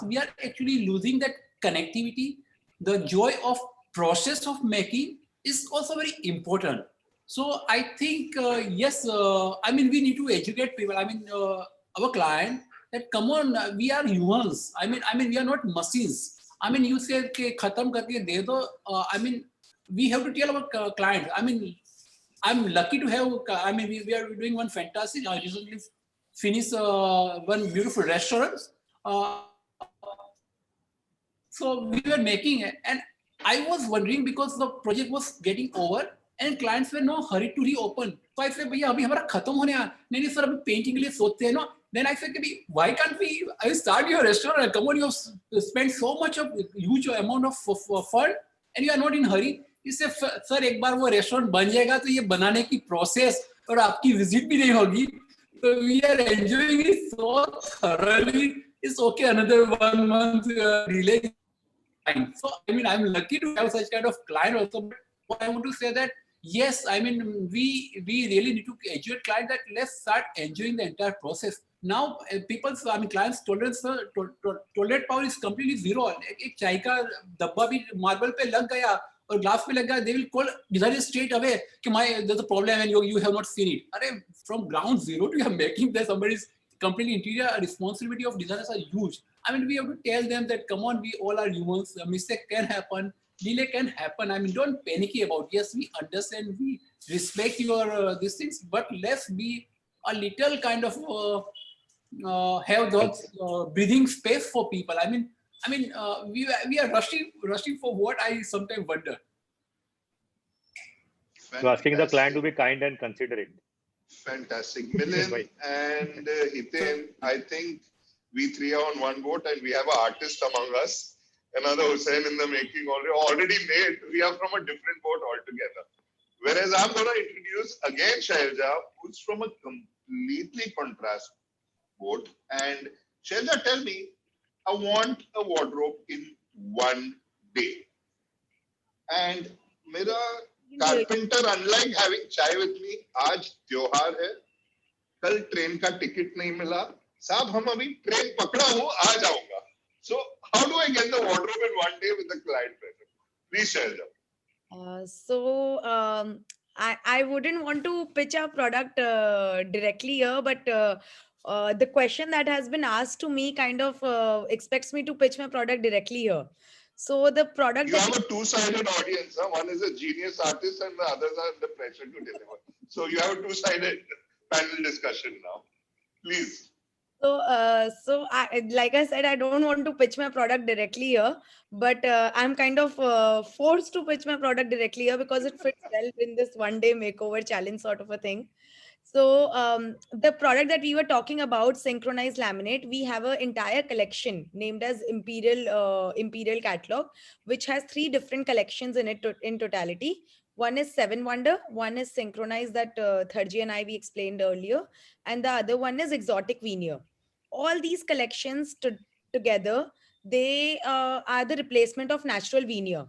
Speaker 7: we are actually losing that connectivity. The joy of process of making is also very important. So I think yes, I mean we need to educate people. I mean our client that come on, we are humans. I mean we are not machines. I mean you say कि खत्म करके दे दो. I mean we have to tell our clients. I mean I'm lucky to have. I mean we are doing one fantastic. I recently finished one beautiful restaurant. So we were making it, and I was wondering because the project was getting over and clients were no hurry to reopen. So I said, भैया अभी हमारा खत्म होने आ नहीं sir अभी painting के लिए सोचते हैं ना. Then I said, why can't we? I start your restaurant. Come on, you have spent so much of huge amount of fund, and you are not in hurry. He said, sir एक बार वो restaurant बन जाएगा तो ये बनाने की process और आपकी विजिट भी नहीं होगी. So we are enjoying it so thoroughly. It's okay, another 1 month delay. So I mean, I'm lucky to have such kind of client also. But what I want to say that yes, I mean we really need to educate client that let's start enjoying the entire process. Now people's, I mean clients tolerance tolerate power is completely zero. एक चाय का डब्बा भी marble पे लग गया और glass पे लग गया, they will call designer straight away कि there's a problem and you have not seen it. अरे from ground zero to making that somebody's completely interior responsibility of designers are huge. I mean, we have to tell them that, come on, we all are humans. A mistake can happen. Delay can happen. I mean, don't panic about it. Yes, we understand. We respect your these things, but let's be a little kind of have those breathing space for people. I mean, we are rushing for what I sometimes wonder.
Speaker 5: So asking the client to be kind and considerate.
Speaker 4: Fantastic. Milind and Hiten, I think we three are on one boat and we have an artist among us. Another Hussain in the making already made. We are from a different boat altogether. Whereas I'm going to introduce again Shailja, who's from a completely contrast boat. And Shailja, tell me, I want a wardrobe in 1 day. And Mira carpenter, unlike having chai with me, आज त्योहार है, कल train का ticket नहीं मिला, साहब हम अभी ट्रेन पकड़ा हूँ, आ जाऊंगा. So how do I get the wardrobe in 1 day with the client present? Please share them.
Speaker 8: So I wouldn't want to pitch our product directly here, but the question that has been asked to me kind of expects me to pitch my product directly here. So the product.
Speaker 4: You have a two-sided audience. Huh? One is a genius artist and the others are under pressure to deliver. So you have a two-sided panel discussion now. Please.
Speaker 8: So, like I said, I don't want to pitch my product directly here, but I'm kind of forced to pitch my product directly here because it fits well in this 1 day makeover challenge sort of a thing. So the product that we were talking about, synchronized laminate, we have an entire collection named as Imperial Catalog, which has 3 different collections in it in totality. One is 7 Wonder, one is synchronized that Tharji and we explained earlier, and the other one is exotic veneer. All these collections together, they are the replacement of natural veneer.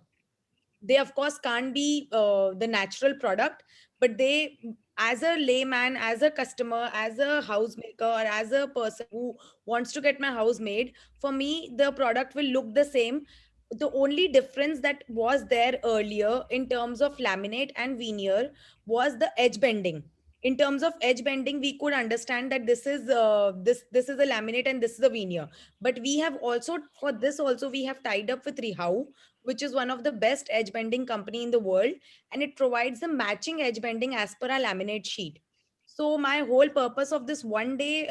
Speaker 8: They of course can't be the natural product, but they, as a layman, as a customer, as a housemaker, or as a person who wants to get my house made, for me the product will look the same. The only difference that was there earlier in terms of laminate and veneer was the edge bending. In terms of edge bending, we could understand that this is this is a laminate and this is a veneer. But we have also, for this also, we have tied up with Rihau, which is one of the best edge bending company in the world, and it provides the matching edge bending as per our laminate sheet. So my whole purpose of this 1 day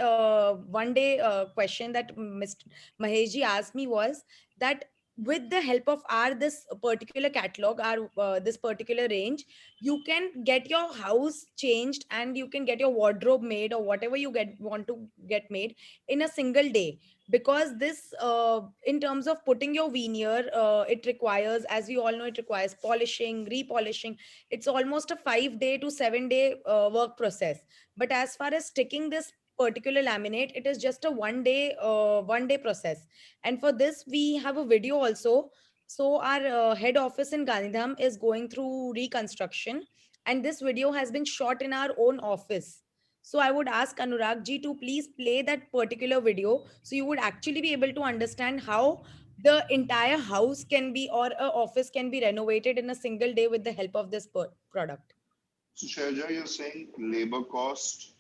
Speaker 8: question that Mr. Maheshji asked me was that with the help of our this particular catalog, our this particular range, you can get your house changed and you can get your wardrobe made or whatever you want to get made in a single day. Because this in terms of putting your veneer, it requires, as we all know, it requires polishing, repolishing. It's almost a 5 day to 7 day work process. But as far as sticking this particular laminate, it is just a 1 day process. And for this we have a video also. So our head office in Gandhidham is going through reconstruction, and this video has been shot in our own office. So I would ask Anurag ji to please play that particular video, so you would actually be able to understand how the entire house can be, or a office can be, renovated in a single day with the help of this product.
Speaker 4: So Shailja, you're saying labor cost,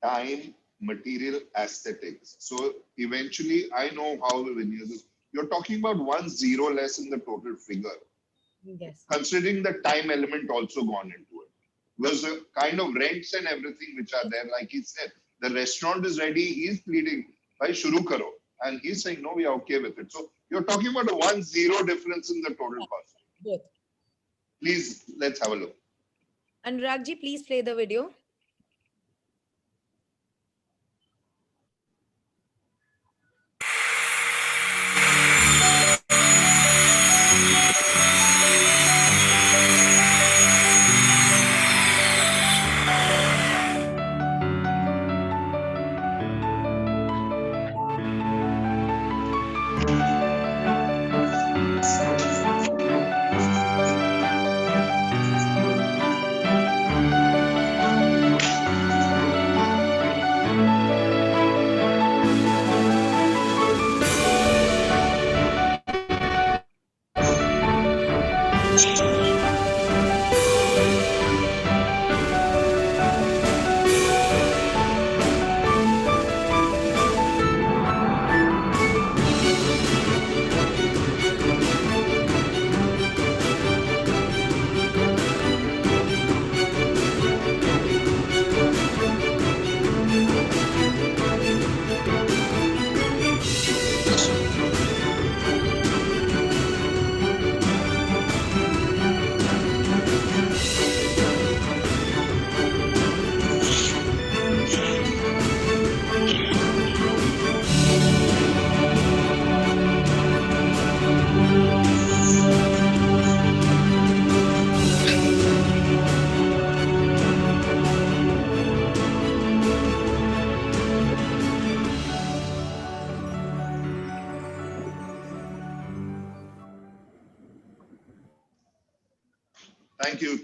Speaker 4: time, material, aesthetics. So eventually, I know how the veneers is. You're talking about 1 0 less in the total figure,
Speaker 8: Yes.
Speaker 4: considering the time element also gone into it. Because the kind of rents and everything which are there, like he said, the restaurant is ready, he's pleading, bhai, shuru karo. And he's saying, no, we are okay with it. So you're talking about a 1 0 difference in the total cost.
Speaker 8: Both.
Speaker 4: Please, let's have a look.
Speaker 8: Anurag ji, please play the video.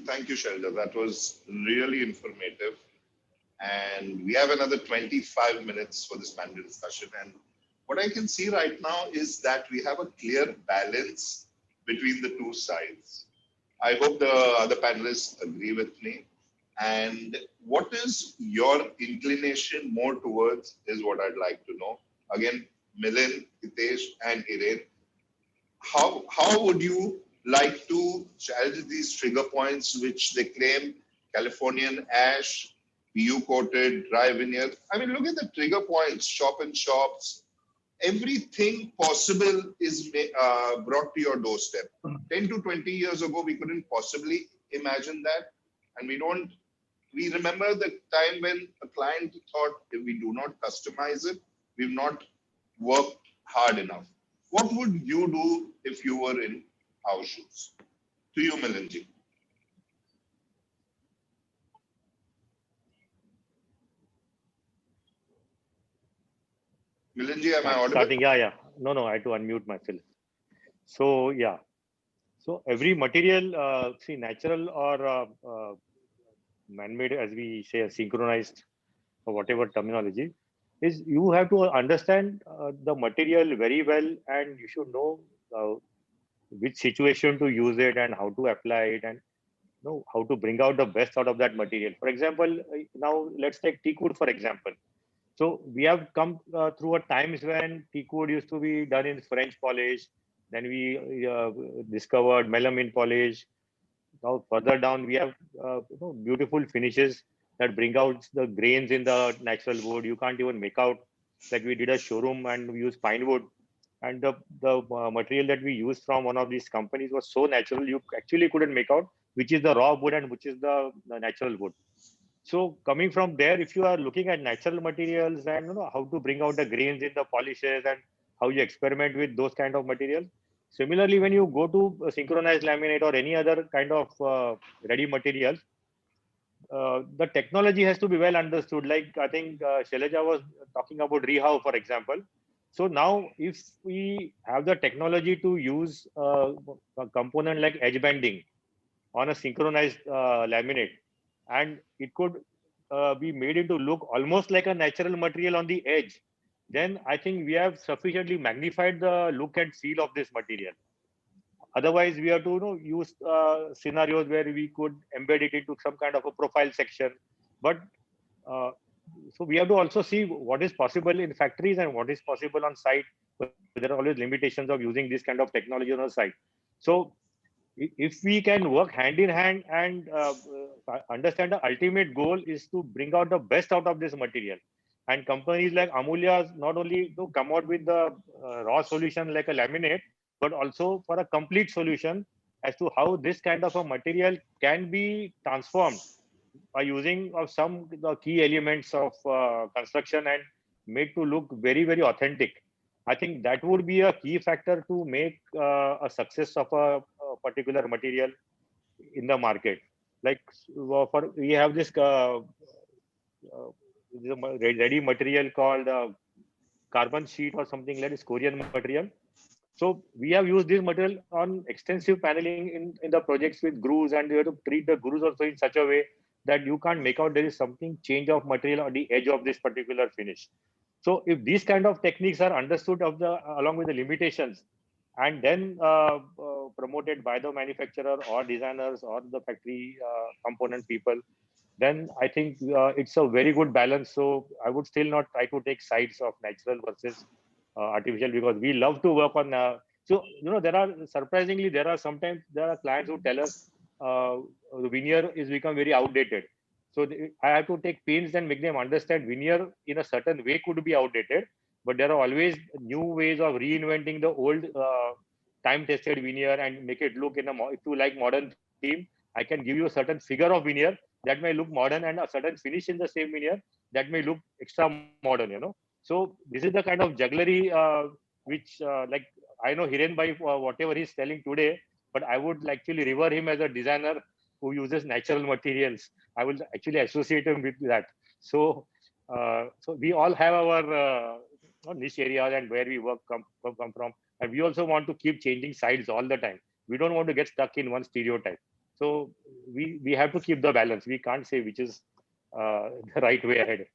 Speaker 4: Thank you, Shelda. That was really informative. And we have another 25 minutes for this panel discussion. And what I can see right now is that we have a clear balance between the two sides. I hope the other panelists agree with me. And what is your inclination more towards is what I'd like to know. Again, Milind, Hitesh, and Hiren, how would you like to challenge these trigger points which they claim: Californian ash, PU coated, dry veneer? I mean, look at the trigger points, shop and shops. Everything possible is brought to your doorstep. 10 to 20 years ago, we couldn't possibly imagine that. And we remember the time when a client thought, if we do not customize it, we've not worked hard enough. What would you do if you were in our shoes? To you, Milind. Milind, am I audible?
Speaker 5: Starting, yeah. No, I had to unmute myself. So, yeah. So every material, see, natural or man-made, as we say, synchronized or whatever terminology, is you have to understand the material very well, and you should know which situation to use it and how to apply it, and know how to bring out the best out of that material. For example, now let's take teak wood, for example. So we have come through a times when teak wood used to be done in French polish. Then we discovered melamine polish. Now further down, we have beautiful finishes that bring out the grains in the natural wood. You can't even make out, like we did a showroom and we use pine wood. and the material that we used from one of these companies was so natural, you actually couldn't make out which is the raw wood and which is the natural wood. So coming from there, if you are looking at natural materials and how to bring out the grains in the polishes and how you experiment with those kind of materials. Similarly, when you go to a synchronized laminate or any other kind of ready materials, the technology has to be well understood. Like I think Shailaja was talking about Rehow, for example. So now if we have the technology to use a component like edge bending on a synchronized laminate, and it could be made into look almost like a natural material on the edge, then I think we have sufficiently magnified the look and feel of this material. Otherwise, we have to use scenarios where we could embed it into some kind of a profile section. But so we have to also see what is possible in factories and what is possible on site. But there are always limitations of using this kind of technology on the site. So if we can work hand in hand and understand the ultimate goal is to bring out the best out of this material, and companies like Amulya not only to come out with the raw solution like a laminate, but also for a complete solution as to how this kind of a material can be transformed by using of some the key elements of construction and made to look very, very authentic. I think that would be a key factor to make a success of a particular material in the market. Like for we have this ready material called carbon sheet or something like this, Korean material. So we have used this material on extensive paneling in the projects with grooves, and you have to treat the grooves also in such a way that you can't make out there is something change of material on the edge of this particular finish. So if these kind of techniques are understood of the along with the limitations, and then promoted by the manufacturer or designers or the factory component people, then I think it's a very good balance. So I would still not try to take sides of natural versus artificial, because we love to work on. So there are surprisingly sometimes there are clients who tell us the veneer is become very outdated. So I have to take pains and make them understand veneer in a certain way could be outdated, but there are always new ways of reinventing the old time-tested veneer and make it look in a if you like modern theme. I can give you a certain figure of veneer that may look modern and a certain finish in the same veneer that may look extra modern. So this is the kind of jugglery which like I know Hiren Bhai whatever he's telling today, but I would actually revere him as a designer who uses natural materials. I will actually associate him with that. So so we all have our niche areas and where we work come from, and we also want to keep changing sides all the time. We don't want to get stuck in one stereotype. So we have to keep the balance. We can't say which is the right way ahead,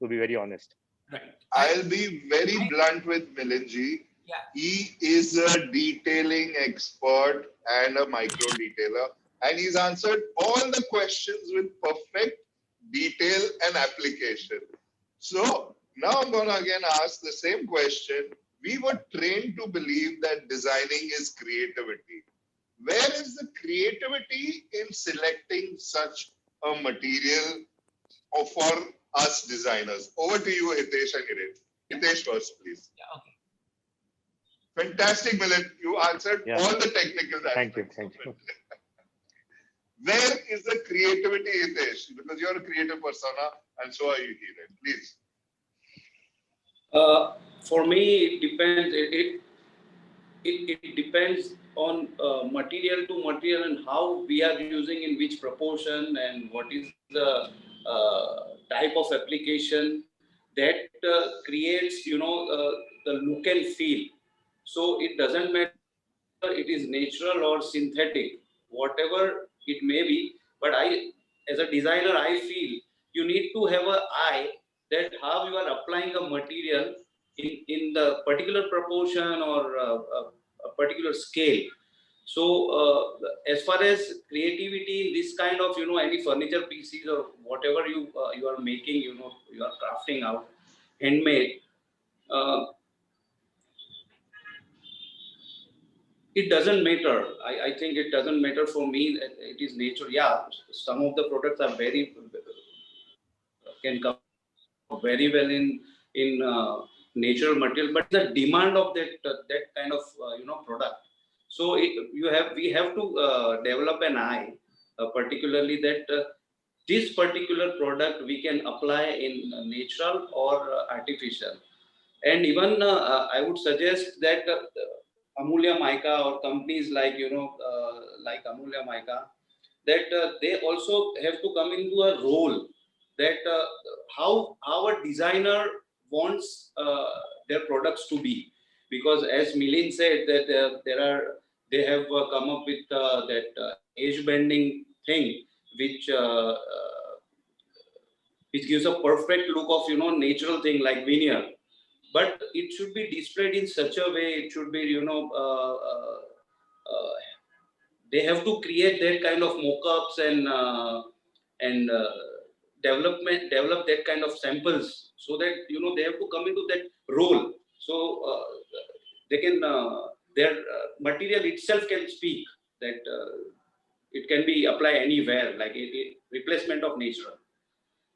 Speaker 5: to be very honest.
Speaker 7: Right.
Speaker 4: I'll be very blunt with Milinji.
Speaker 7: Yeah.
Speaker 4: He is a detailing expert and a micro detailer, and he's answered all the questions with perfect detail and application. So now I'm going to again ask the same question. We were trained to believe that designing is creativity. Where is the creativity in selecting such a material for us designers? Over to you, Hitesh and Hiren. Hitesh first, please.
Speaker 7: Yeah, okay.
Speaker 4: Fantastic, Milind. You answered all the technical aspects.
Speaker 5: Thank you.
Speaker 4: Where is the creativity, Hitesh? Because you're a creative persona and so are you, Hiren. Please.
Speaker 9: For me, it depends. It depends on material to material and how we are using in which proportion and what is the type of application that creates, the look and feel. So it doesn't matter it is natural or synthetic, whatever it may be. But as a designer, I feel you need to have an eye that how you are applying a material in the particular proportion or a particular scale. So as far as creativity in this kind of, any furniture pieces or whatever you are making, you are crafting out, handmade, it doesn't matter. I think it doesn't matter for me. It is nature. Yeah, some of the products are can come very well in natural material, but the demand of that kind of product. So we have to develop an eye, particularly that this particular product we can apply in natural or artificial. And even I would suggest that Amulya Mica or companies like like Amulya Mica, that they also have to come into a role that how our designer wants their products to be, because as Milind said that they have come up with that edge bending thing which gives a perfect look of natural thing like veneer, but it should be displayed in such a way, it should be they have to create that kind of mock-ups and develop that kind of samples, so that they have to come into that role, so they can their material itself can speak that it can be applied anywhere, like a replacement of natural.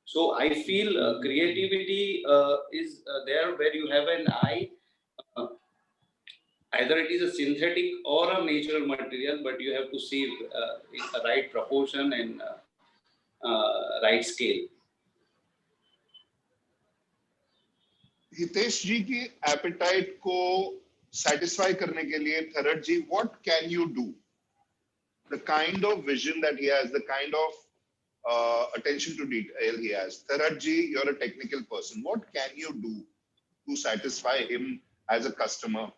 Speaker 9: So I feel creativity is there where you have an eye. Either it is a synthetic or a natural material, but you have to see the right proportion and right scale.
Speaker 4: Hitesh जी की appetite को satisfy करने के लिए थरट जी, what can you do? The kind of vision that he has, the kind of attention to detail he has. Tharath ji, you're a technical person. What can you do to satisfy him as a customer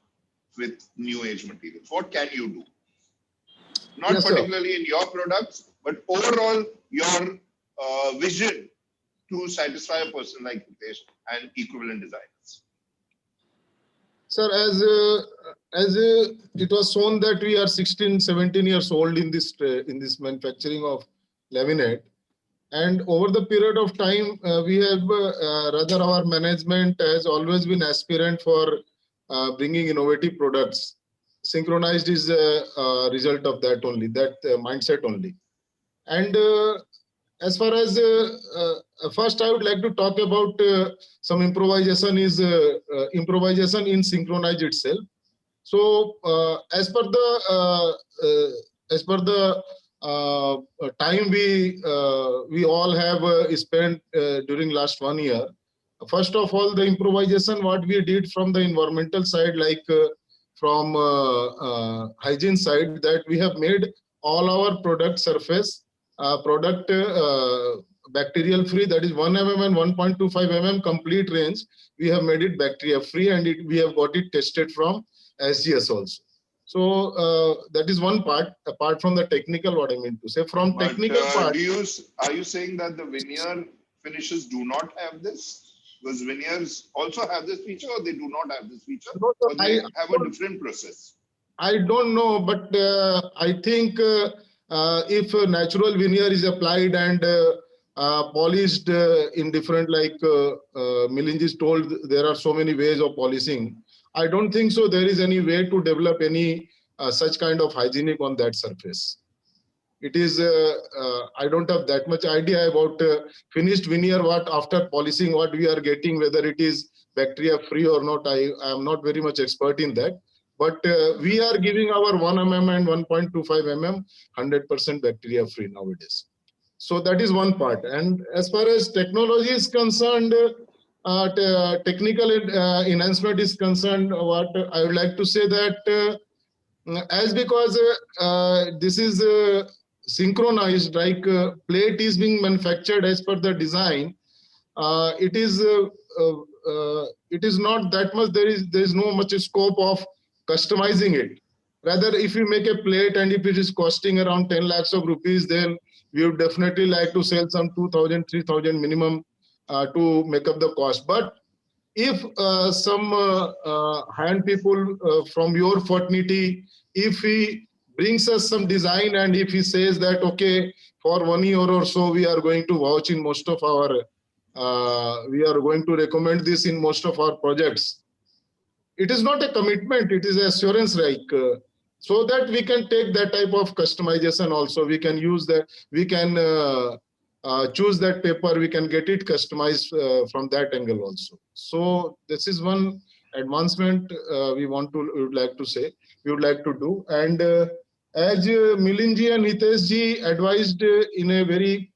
Speaker 4: with new age materials? What can you do? Not
Speaker 6: Yes,
Speaker 4: particularly in your products, but overall your vision to satisfy a person like Hitesh and equivalent designers.
Speaker 6: Sir, as it was shown that we are 16, 17 years old in this manufacturing of laminate, and over the period of time, we have rather our management has always been aspirant for bringing innovative products. Synchronized is a result of that only, that mindset only. And as far as first, I would like to talk about some improvisation in Synchronize itself. So as per the time we all have spent during last 1 year. First of all, the improvisation what we did from the environmental side, like from hygiene side, that we have made all our product surface bacterial free, that is 1 mm and 1.25 mm complete range. We have made it bacteria free, and we have got it tested from SGS also. So that is one part, apart from the technical, what I mean to say. From
Speaker 4: But,
Speaker 6: technical part,
Speaker 4: are you saying that the veneer finishes do not have this? Because veneers also have this feature, or they do not have this feature,
Speaker 6: No,
Speaker 4: or they have a different process?
Speaker 6: I don't know, but I think if natural veneer is applied and polished in different, like Milind is told, there are so many ways of polishing. I don't think so there is any way to develop any such kind of hygienic on that surface. It is, I don't have that much idea about finished veneer, what after polishing, what we are getting, whether it is bacteria free or not. I am not very much expert in that. But we are giving our 1 mm and 1.25 mm 100% bacteria free nowadays. So that is one part. And as far as technology is concerned, technical enhancement is concerned, what I would like to say that as because this is synchronized, like plate is being manufactured as per the design, it is not that much, there is no much scope of customizing it. Rather, if you make a plate and if it is costing around 10 lakhs of rupees, then we would definitely like to sell some 2,000, 3,000 minimum to make up the cost. But if some high-end people from your fraternity, if he brings us some design and if he says that, okay, for 1 year or so, we are going to vouch in most of our, we are going to recommend this in most of our projects. It is not a commitment, it is assurance, like, so that we can take that type of customization also. We can use that, we can choose that paper, we can get it customized from that angle also. So this is one advancement we would like to say, we would like to do. And as Milinji and Hiteshji advised in a very,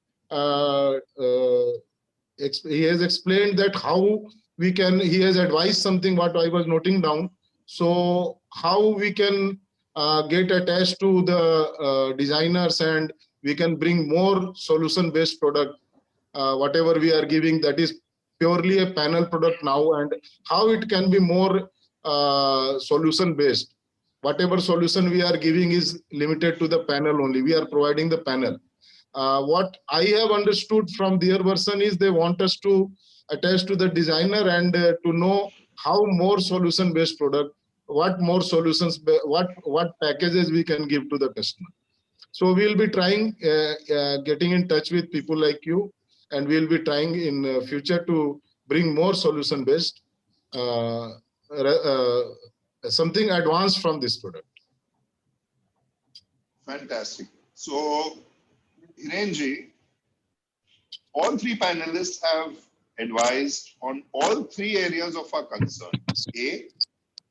Speaker 6: he has explained that how we can, he has advised something what I was noting down. So how we can get attached to the designers, and we can bring more solution-based product, whatever we are giving, that is purely a panel product now, and how it can be more solution-based. Whatever solution we are giving is limited to the panel only. We are providing the panel. What I have understood from their version is they want us to attach to the designer and to know how more solution-based product, what more solutions, what packages we can give to the customer. So we'll be trying getting in touch with people like you, and we'll be trying in future to bring more solution-based, something advanced from this product.
Speaker 4: Fantastic. So, Hirenji, all three panelists have advised on all three areas of our concern. A,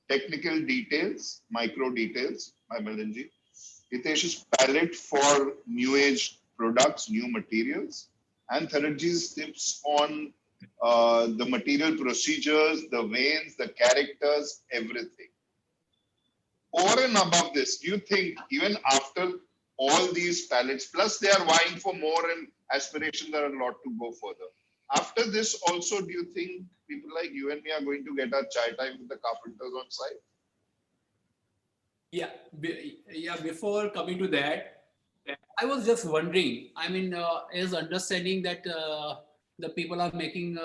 Speaker 4: technical details, micro details by Milinji. Hitesh's palette for new age products, new materials, and Tharatji's tips on the material procedures, the veins, the characters, everything. Over and above this, do you think even after all these palettes, plus they are vying for more and aspirations are a lot to go further. After this also, do you think people like you and me are going to get our chai time with the carpenters on site?
Speaker 7: Yeah, before coming to that, I was just wondering, I mean, is understanding that the people are making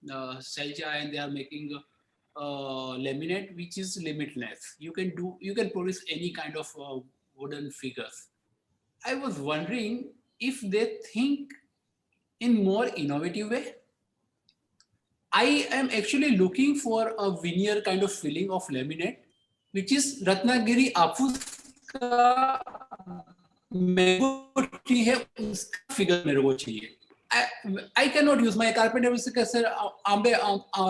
Speaker 7: Selja and they are making laminate, which is limitless. You can produce any kind of wooden figures. I was wondering if they think in more innovative way. I am actually looking for a veneer kind of feeling of laminate, which is Ratnagiri Apus का mango tree है, उसका figure मेरे को चाहिए. I cannot use my carpenter will say sir आंबे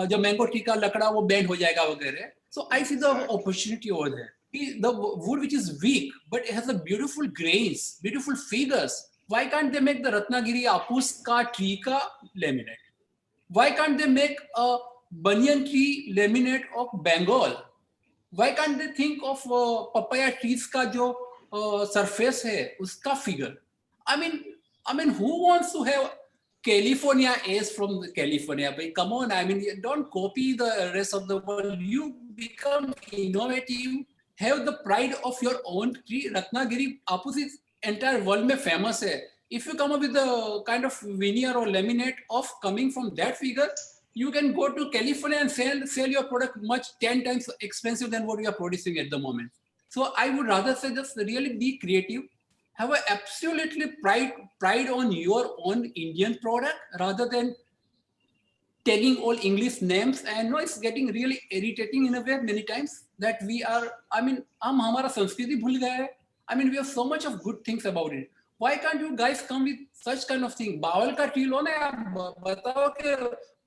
Speaker 7: जब mango tree का लकड़ा वो bend हो जाएगा वगैरह. So I see the opportunity over there. The wood which is weak but it has a beautiful grains, beautiful figures. Why can't they make the Ratnagiri Apus का tree का laminate? Why can't they make a banyan tree laminate of Bengal? Why can't they think of papaya trees का जो surface है उसका figure? I mean, who wants to have California Ace from California? But come on, I mean, don't copy the rest of the world. You become innovative. Have the pride of your own tree. Ratnagiri Apus is entire world में famous है. If you come up with a kind of veneer or laminate of coming from that figure, you can go to California and sell your product much 10 times expensive than what you are producing at the moment. So I would rather say just really be creative, have a absolutely pride on your own Indian product rather than taking all English names. And no, it's getting really irritating in a way many times that we are, I mean, हम हमारा संस्कृति भूल गए हैं. I mean, we have so much of good things about it. Why can't you guys come with such kind of thing? Bawal का tree लो ना, आप बताओ कि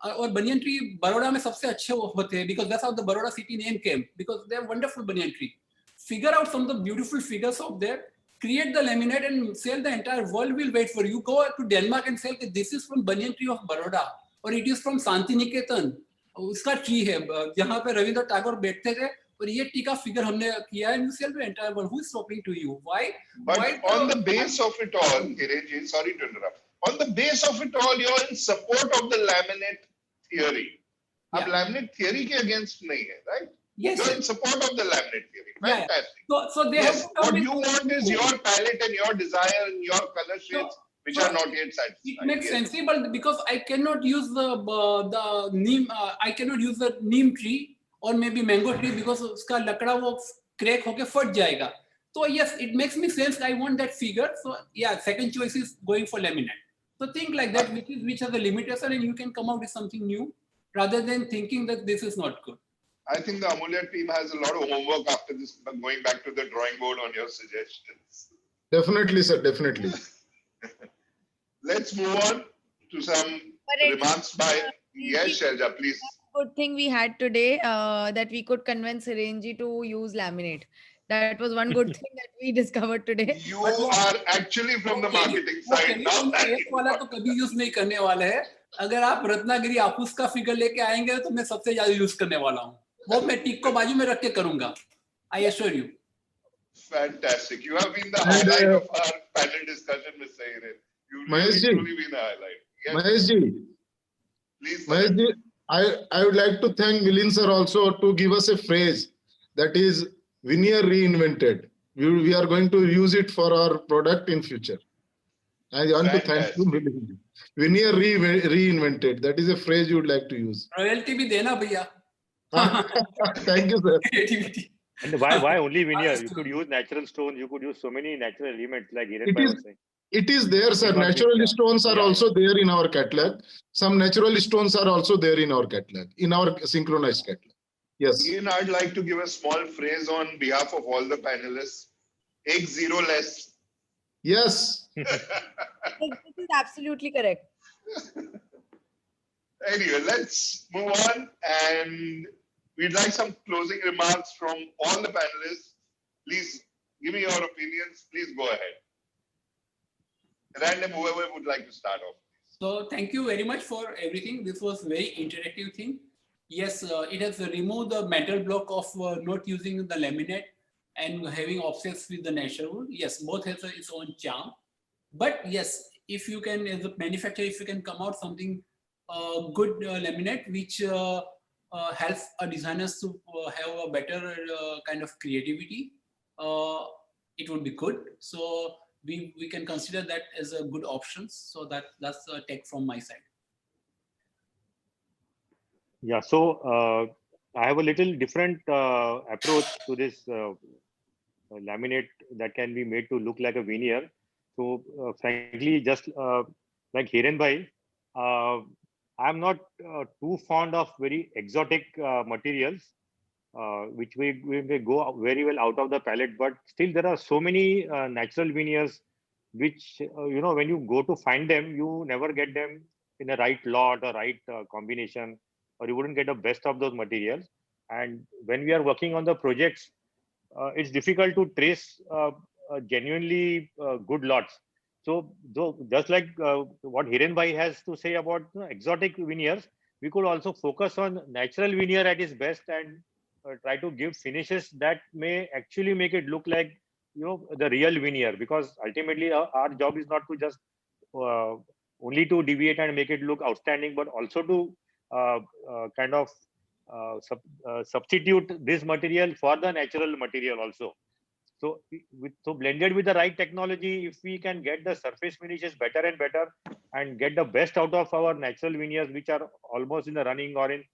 Speaker 7: और banyan tree बड़ौदा में सबसे अच्छे होते हैं because that's how the Baroda city name came, because they have wonderful banyan tree. Figure out some of the beautiful figures out there, create the laminate and sell. The entire world will wait for you. Go to Denmark and sell that this is from banyan tree of Baroda or it is from Santiniketan. उसका tree है जहाँ पे रविंद्र टैगोर बैठते थे और ये T का figure हमने किया है. You sell to entire world. Who is stopping to you? Why?
Speaker 4: But on the base of it all, Hirenji, sorry to interrupt. On the base of it all, you're in support of the laminate theory. अब laminate theory के against नहीं है, right?
Speaker 7: Yes.
Speaker 4: You're in support of the laminate theory. Fantastic.
Speaker 7: So they
Speaker 4: yes,
Speaker 7: have
Speaker 4: what you want is your palette and your desire and your color shades which are not yet satisfied.
Speaker 7: It makes sensible because I cannot use the neem. I cannot use the neem tree or maybe mango tree because उसका लकड़ा वो crack होके फट जाएगा. So yes, it makes me sense. I want that figure. So yeah, second choice is going for laminate. So think like that, which are the limitation, and you can come out with something new rather than thinking that this is not good.
Speaker 4: I think the Amulya team has a lot of homework after this, going back to the drawing board on your suggestions.
Speaker 6: Definitely, sir. Definitely.
Speaker 4: let's move on to some
Speaker 8: But it-
Speaker 4: remarks by. Yes, Shailja, please.
Speaker 8: Good thing we had today that we could convince Hirenji to use laminate. That was one good thing that we discovered today.
Speaker 4: You are actually from the marketing side now.
Speaker 7: एक वाला तो कभी use नहीं करने वाला है. अगर आप रत्नागिरी आपूस का फिगर लेके आएंगे तो मैं सबसे ज्यादा यूज करने वाला हूँ. वो मैं टिक को बाजू में रख के करूंगा. I assure you.
Speaker 4: Fantastic. You have been the highlight of our panel discussion, Mr. Hiren. You've
Speaker 6: Mahesh
Speaker 4: really
Speaker 6: ji.
Speaker 4: truly been the highlight. Yes,
Speaker 6: Mahesh ji,
Speaker 4: please.
Speaker 6: Mahesh ji, I would like to thank Milind sir also to give us a phrase that is veneer reinvented. We are going to use it for our product in future. I want to thank you, Milind ji. Veneer reinvented. That is a phrase you would like to use.
Speaker 7: Royalty भी देना भैया.
Speaker 6: Thank you, sir.
Speaker 7: Creativity.
Speaker 5: And why only veneer? You could use natural stone. You could use so many natural elements like Hiren
Speaker 6: It
Speaker 5: Bhai
Speaker 6: is-
Speaker 5: was saying.
Speaker 6: It is there, sir.
Speaker 5: It was
Speaker 6: Natural
Speaker 5: there.
Speaker 6: stones are
Speaker 5: Yeah,
Speaker 6: also there in our catalog. Some natural stones are also there in our catalog, in our synchronized catalog. Yes.
Speaker 4: Ian, I'd like to give a small phrase on behalf of all the panelists. Egg zero less.
Speaker 6: Yes.
Speaker 8: This is absolutely correct.
Speaker 4: Anyway, let's move on, and we'd like some closing remarks from all the panelists. Please give me your opinions. Please go ahead. Random, whoever would like to start off.
Speaker 7: So thank you very much for everything. This was very interactive thing. Yes, it has removed the mental block of not using the laminate and having offsets with the natural wood. Yes, both has its own charm. But yes, if you can, as a manufacturer, if you can come out something good laminate, which helps our designers to have a better kind of creativity, it would be good. So we can consider that as a good option. So that's a take from my side.
Speaker 5: Yeah, so I have a little different approach to this laminate that can be made to look like a veneer. So frankly, just like Hiren Bhai, I'm not too fond of very exotic materials, which may go very well out of the palette. But still, there are so many natural veneers, which when you go to find them, you never get them in the right lot or right combination, or you wouldn't get the best of those materials. And when we are working on the projects, it's difficult to trace genuinely good lots. So just like what Hiren Bhai has to say about exotic veneers, we could also focus on natural veneer at its best and try to give finishes that may actually make it look like the real veneer, because ultimately our job is not to just only to deviate and make it look outstanding, but also to kind of substitute this material for the natural material also. So blended with the right technology, if we can get the surface finishes better and better and get the best out of our natural veneers, which are almost in the running or in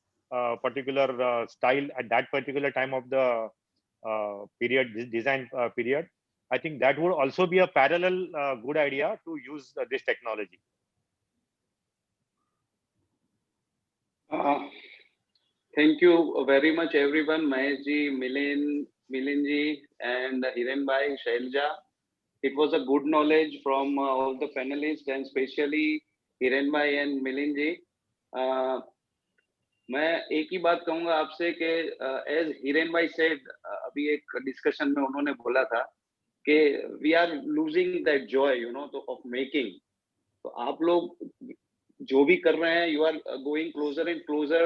Speaker 5: particular style at that particular time of the period, design period, I think that would also be a parallel good idea to use this technology.
Speaker 9: Thank you very much, everyone. Mahesh ji, Milind ji, and Hiren Bhai, Shailja. It was a good knowledge from all the panelists, and especially Hiren Bhai and Milind ji. मैं एक ही बात कहूंगा आपसे कि as Hiren भाई said, अभी एक discussion में उन्होंने बोला था कि we are losing that joy of making. तो आप लोग जो भी कर रहे हैं, you are going closer and closer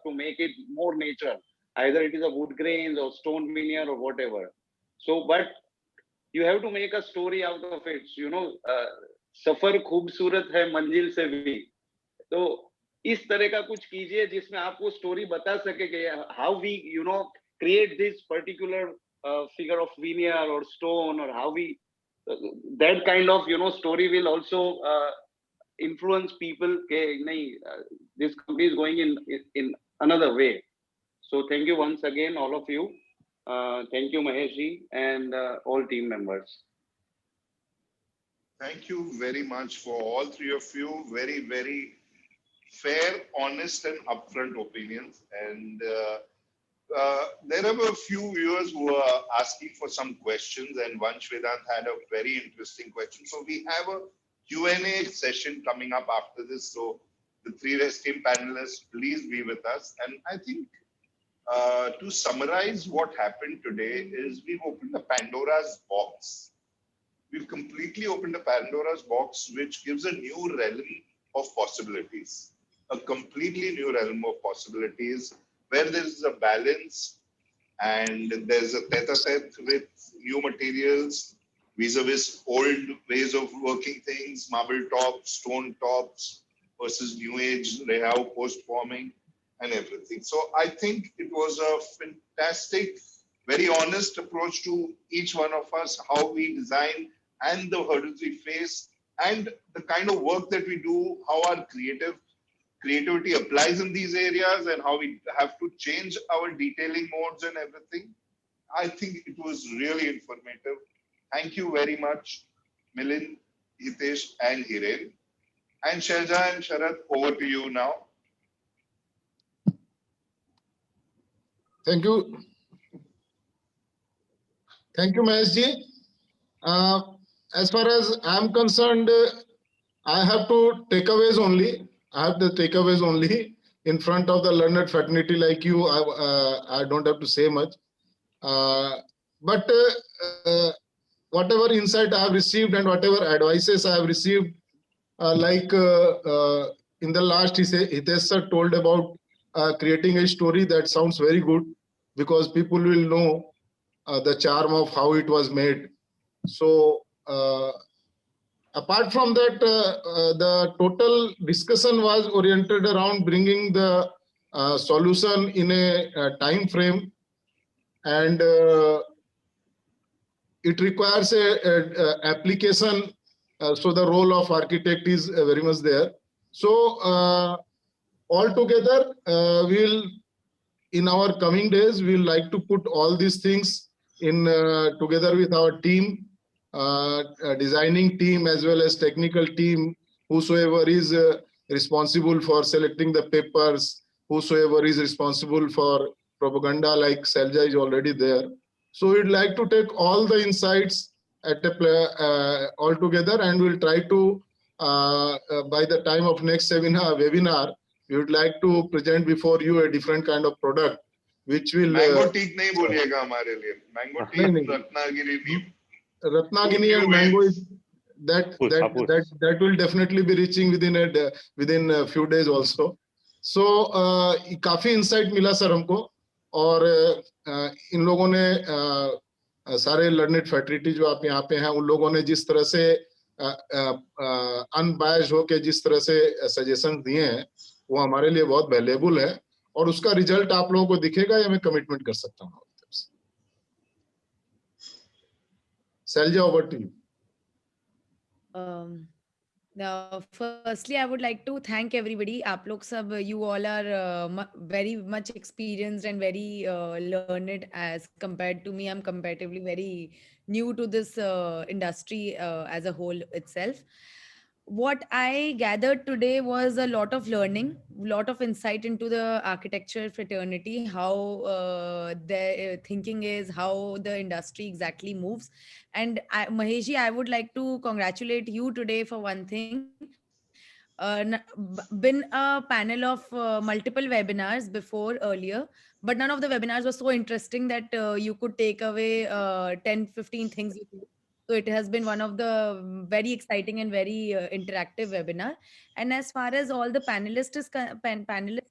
Speaker 9: to make it more natural, either it is a wood grains or stone veneer or whatever. So but you have to make a story out of it. सफर खूबसूरत है मंजिल से भी. तो इस तरह का कुछ कीजिए जिसमें आप वो स्टोरी बता सके कि how we create this particular figure of veneer or stone, or how we that kind of story will also influence people ke nahi, this company is going in another way. So thank you once again, all of you. Thank you, Mahesh ji, and all team members.
Speaker 4: Thank you very much for all three of you. Very, very fair, honest, and upfront opinions. And there are a few viewers who are asking for some questions, and Vansh Vedant had a very interesting question. So we have a Q&A session coming up after this. So the three esteemed panelists, please be with us. And I think to summarize what happened today is we've opened a Pandora's box. We've completely opened a Pandora's box, which gives a new realm of possibilities, a completely new realm of possibilities where there is a balance and there's a tete-a-tete with new materials vis-a-vis old ways of working things, marble tops, stone tops versus new age layout, post-forming and everything. So I think it was a fantastic, very honest approach to each one of us, how we design and the hurdles we face and the kind of work that we do, how our creativity applies in these areas and how we have to change our detailing modes and everything. I think it was really informative. Thank you very much, Milind, Hitesh, and Hiren. And Shailja and Sharath, over to you now.
Speaker 6: Thank you. Thank you, Maheshji. As far as I'm concerned, I have to takeaways only. I have the takeaways only in front of the learned fraternity like you. I don't have to say much. But whatever insight I have received and whatever advices I have received, like in the last, Hitesh sir told about creating a story that sounds very good because people will know the charm of how it was made. So apart from that, the total discussion was oriented around bringing the solution in a time frame, and it requires a application. So the role of architect is very much there. So altogether, we'll in our coming days we'll like to put all these things in together with our team, designing team as well as technical team, whosoever is responsible for selecting the papers, whosoever is responsible for propaganda, like Shailja is already there. So we'd like to take all the insights at all together, and we'll try to by the time of next webinar, we would like to present before you a different kind of product, which will
Speaker 4: mango teak nahi boliyega hamare liye. Mango teak, Ratnagiri neem.
Speaker 6: Ratnagiri and mango is that will definitely be reaching within a few days also. So काफी insight मिला sir हमको, और इन लोगों ने सारे learned faculty जो आप यहाँ पे हैं उन लोगों ने जिस तरह से अनबायस्ड होके जिस तरह से सजेशन दिए हैं वो हमारे लिए बहुत वैल्यूएबल है, और उसका रिजल्ट आप लोगों को दिखेगा, ये मैं कमिटमेंट कर सकता हूँ. Shailja, over to you.
Speaker 8: Now, firstly, I would like to thank everybody. आप लोग सब, you all are very much experienced and very learned as compared to me. I'm comparatively very new to this industry as a whole itself. What I gathered today was a lot of learning, lot of insight into the architecture fraternity, how their thinking is, how the industry exactly moves. And Maheshji, I would like to congratulate you today for one thing. Been a panel of multiple webinars before earlier, but none of the webinars were so interesting that you could take away 10-15 things with you. So it has been one of the very exciting and very interactive webinar. And as far as all the panelists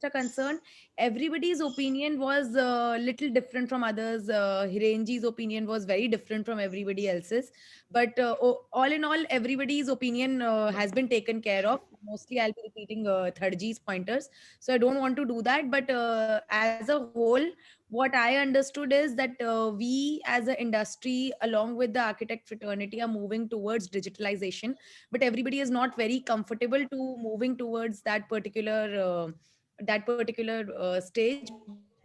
Speaker 8: are concerned, everybody's opinion was a little different from others. Hirenji's opinion was very different from everybody else's. But all in all, everybody's opinion has been taken care of. Mostly I'll be repeating Thardji's pointers. So I don't want to do that. But as a whole, what I understood is that we as an industry, along with the architect fraternity, are moving towards digitalization, but everybody is not very comfortable to moving towards that particular stage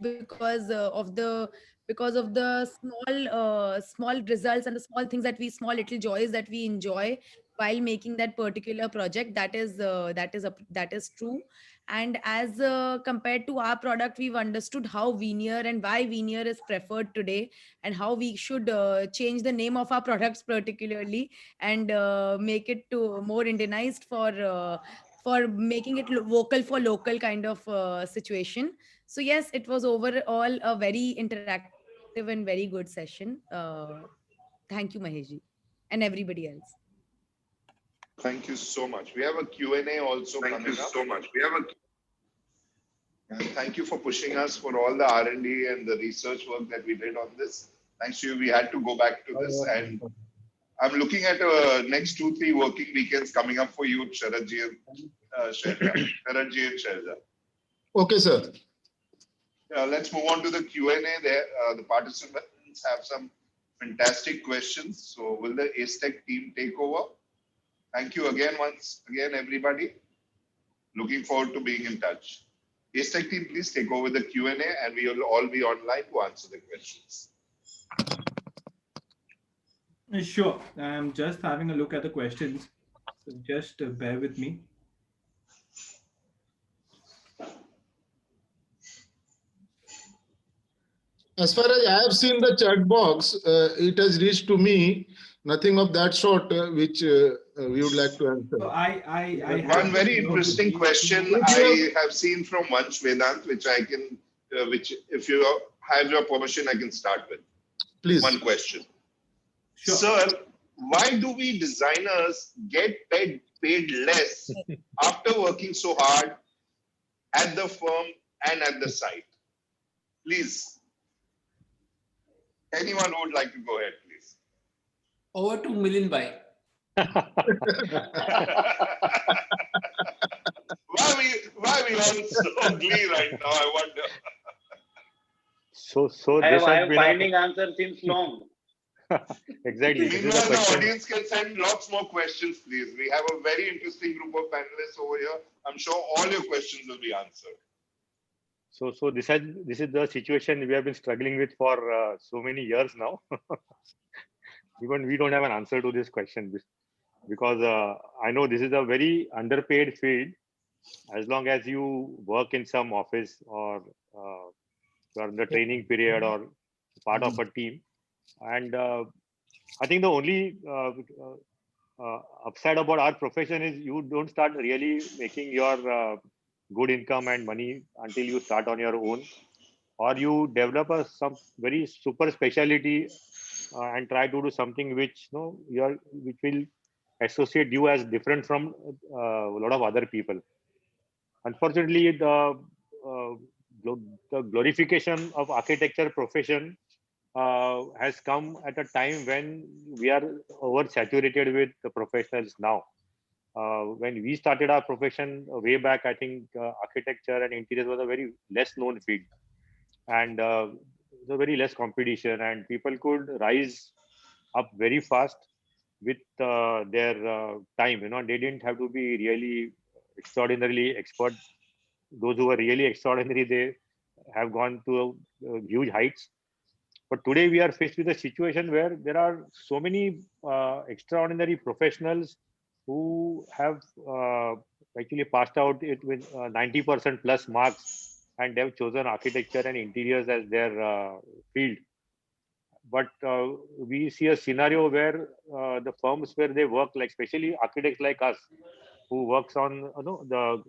Speaker 8: because of the small results and the small things that small little joys that we enjoy while making that particular project. That is true. And as compared to our product, we've understood how veneer and why veneer is preferred today, and how we should change the name of our products particularly, and make it to more Indianized for making it vocal for local kind of situation. So yes, it was overall a very interactive and very good session. Thank you, Maheshji, and everybody else.
Speaker 4: Thank you so much. We have a Q&A also
Speaker 6: Thank
Speaker 4: coming
Speaker 6: you
Speaker 4: up.
Speaker 6: so much. We have a
Speaker 4: And thank you for pushing us for all the R&D and the research work that we did on this. Thanks to you, we had to go back to this. And I'm looking at next 2-3 working weekends coming up for you, Sharadji and Sharadji and Shailja.
Speaker 6: Okay, sir.
Speaker 4: Let's move on to the Q&A there. The participants have some fantastic questions. So will the Acetech team take over? Thank you again, once again, everybody. Looking forward to being in touch. Acetech team, please take over the Q&A and we will all be online to answer the questions.
Speaker 2: Sure. I'm just having a look at the questions. So just bear with me.
Speaker 6: As far as I have seen the chat box, it has reached to me nothing of that sort, which we would like to answer.
Speaker 2: So I
Speaker 4: One very interesting question I have seen from Vansh Vedant, which I can, which if you have your permission, I can start with.
Speaker 6: Please.
Speaker 4: One question.
Speaker 2: Sure.
Speaker 4: Sir, why do we designers get paid less after working so hard at the firm and at the site? Please. Anyone who would like to go ahead, please.
Speaker 7: Over to Milind
Speaker 4: Why we all so glee right now, I wonder.
Speaker 5: So
Speaker 9: I
Speaker 5: this has
Speaker 9: am
Speaker 5: been
Speaker 9: finding answer since long.
Speaker 5: exactly. This is
Speaker 4: Meanwhile,
Speaker 5: a
Speaker 4: the
Speaker 5: question.
Speaker 4: audience can send lots more questions, please. We have a very interesting group of panelists over here. I'm sure all your questions will be answered.
Speaker 5: So this is the situation we have been struggling with for so many years now. Even we don't have an answer to this question, because I know this is a very underpaid field. As long as you work in some office or you are in the training period or part of a team, and I think the only upside about our profession is you don't start really making your good income and money until you start on your own, or you develop some very super specialty and try to do something which which will associate you as different from a lot of other people. Unfortunately, the glorification of architecture profession has come at a time when we are oversaturated with the professionals now. When we started our profession way back, I think architecture and interiors was a very less known field, and there was very less competition, and people could rise up very fast with their time. They didn't have to be really extraordinarily expert. Those who were really extraordinary, they have gone to huge heights. But today we are faced with a situation where there are so many extraordinary professionals who have actually passed out it with 90% plus marks, and they've chosen architecture and interiors as their field. But we see a scenario where the firms where they work, like especially architects like us, who works on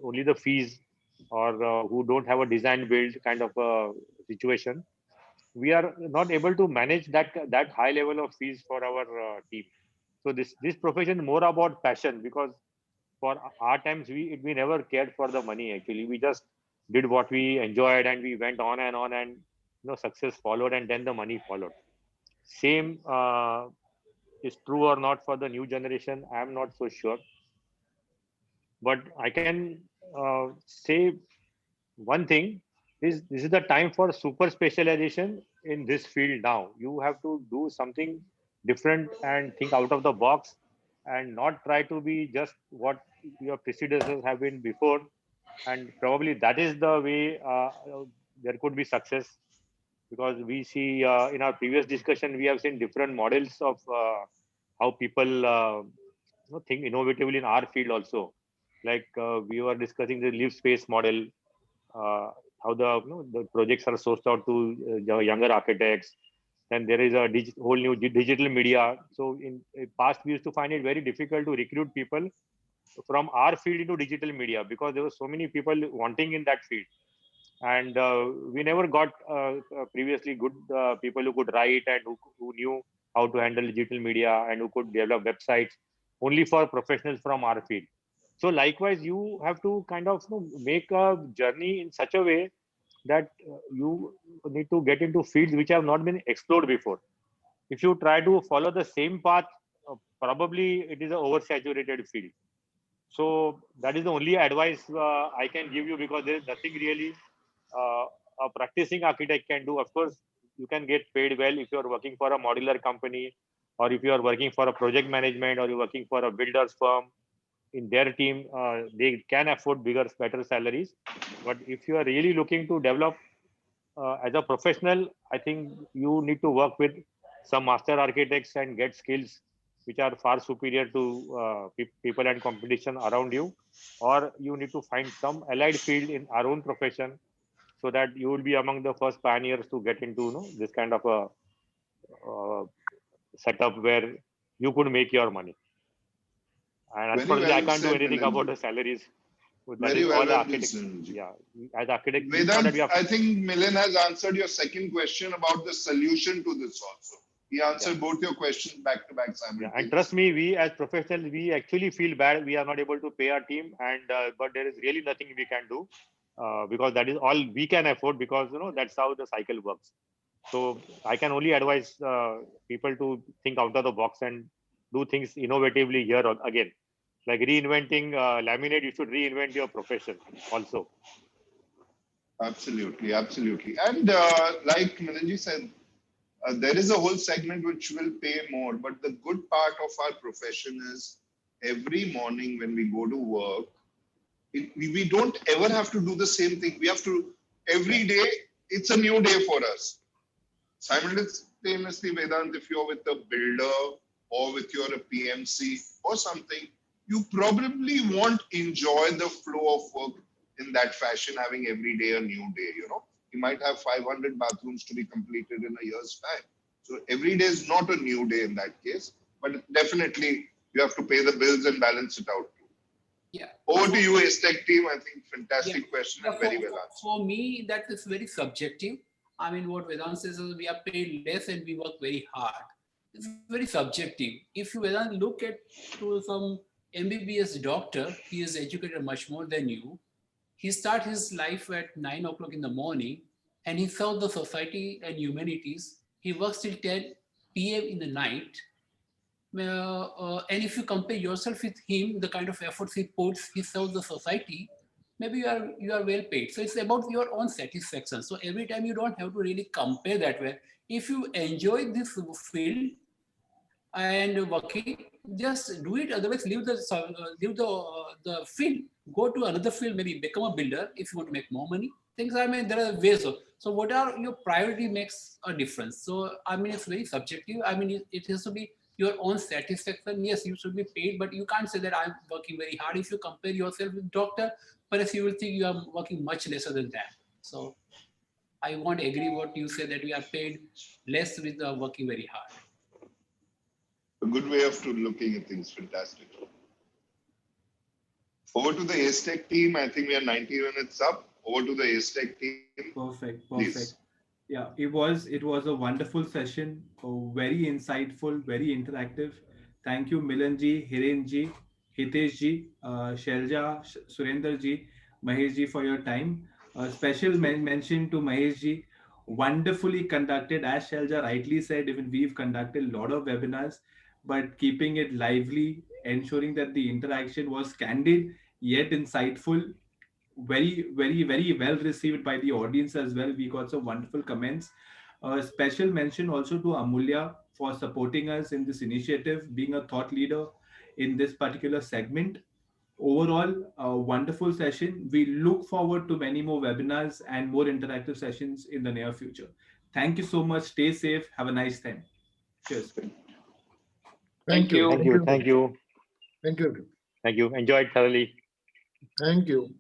Speaker 5: only the fees, or who don't have a design build kind of a situation, we are not able to manage that high level of fees for our team. So this profession is more about passion, because for our times we never cared for the money. Actually, we just did what we enjoyed, and we went on, and success followed, and then the money followed. Same is true or not for the new generation, I am not so sure. But I can say one thing is, this is the time for super specialization in this field now. You have to do something different and think out of the box, and not try to be just what your predecessors have been before. And probably that is the way there could be success, because we see in our previous discussion, we have seen different models of how people think innovatively in our field also. Like we were discussing the live space model, how the projects are sourced out to the younger architects. Then there is a whole new digital media. So in past, we used to find it very difficult to recruit people from our field into digital media because there were so many people wanting in that field. And we never got previously good people who could write and who knew how to handle digital media and who could develop websites only for professionals from our field. So likewise, you have to kind of make a journey in such a way that you need to get into fields which have not been explored before. If you try to follow the same path, probably it is an oversaturated field. So that is the only advice I can give you, because there is nothing really a practicing architect can do. Of course, you can get paid well if you are working for a modular company, or if you are working for a project management, or you're working for a builder's firm. In their team, they can afford better salaries. But if you are really looking to develop as a professional, I think you need to work with some master architects and get skills which are far superior to people and competition around you, or you need to find some allied field in our own profession, so that you will be among the first pioneers to get into this kind of a setup where you could make your money. And unfortunately, I can't do anything about the salaries.
Speaker 4: Very well architects.
Speaker 5: Yeah, as architect.
Speaker 4: Vedant, I think Milind has answered your second question about the solution to this also. He answered both your questions back to back simultaneously.
Speaker 5: Yeah, and trust me, we as professionals, we actually feel bad. We are not able to pay our team, and but there is really nothing we can do because that is all we can afford, because that's how the cycle works. So I can only advise people to think out of the box and do things innovatively here again. Like reinventing laminate, you should reinvent your profession also.
Speaker 4: Absolutely, absolutely. And like Milindji said, there is a whole segment which will pay more. But the good part of our profession is every morning when we go to work, we don't ever have to do the same thing. We have to, every day, it's a new day for us. Simultaneously, Vedant, if you're with a builder or with your PMC or something, you probably won't enjoy the flow of work in that fashion, having every day a new day, You might have 500 bathrooms to be completed in a year's time. So every day is not a new day in that case, but definitely you have to pay the bills and balance it out.
Speaker 7: Yeah.
Speaker 4: Over to you, Astec team. I think fantastic question and very well answered.
Speaker 7: For me, that is very subjective. I mean, what Vedant says is we are paid less and we work very hard. It's very subjective. If you Vedant look at to some MBBS doctor, he is educated much more than you. He starts his life at 9 o'clock in the morning and he serves the society and humanities. He works till 10 p.m. in the night. And if you compare yourself with him, the kind of efforts he puts, he serves the society, maybe you are well paid. So it's about your own satisfaction. So every time you don't have to really compare that way. If you enjoy this field and working, just do it. Otherwise, leave the field. Go to another field. Maybe become a builder if you want to make more money. Things. I mean, there are ways. So, what are your priority makes a difference. So, I mean, it's very subjective. I mean, it has to be your own satisfaction. Yes, you should be paid, but you can't say that I'm working very hard. If you compare yourself with doctor, perhaps you will think you are working much lesser than that. So, I won't agree what you say that we are paid less with working very hard.
Speaker 4: A good way of looking at things. Fantastic. Over to the Astec team. I think we are 90 minutes up. Over to the Astec team.
Speaker 2: Perfect.
Speaker 4: Please.
Speaker 2: Yeah, it was a wonderful session. Very insightful, very interactive. Thank you, Milindji, Hirenji, Hiteshji, Shailja, Surenderji, Maheshji for your time. A special mention to Maheshji. Wonderfully conducted, as Shailja rightly said. Even we've conducted a lot of webinars, but keeping it lively, ensuring that the interaction was candid yet insightful. Very, very, very well received by the audience as well. We got some wonderful comments. A special mention also to Amulya for supporting us in this initiative, being a thought leader in this particular segment. Overall, a wonderful session. We look forward to many more webinars and more interactive sessions in the near future. Thank you so much. Stay safe. Have a nice time. Cheers.
Speaker 6: Thank you.
Speaker 5: Thank you.
Speaker 6: Thank you.
Speaker 5: Thank you. Enjoyed thoroughly.
Speaker 6: Thank you.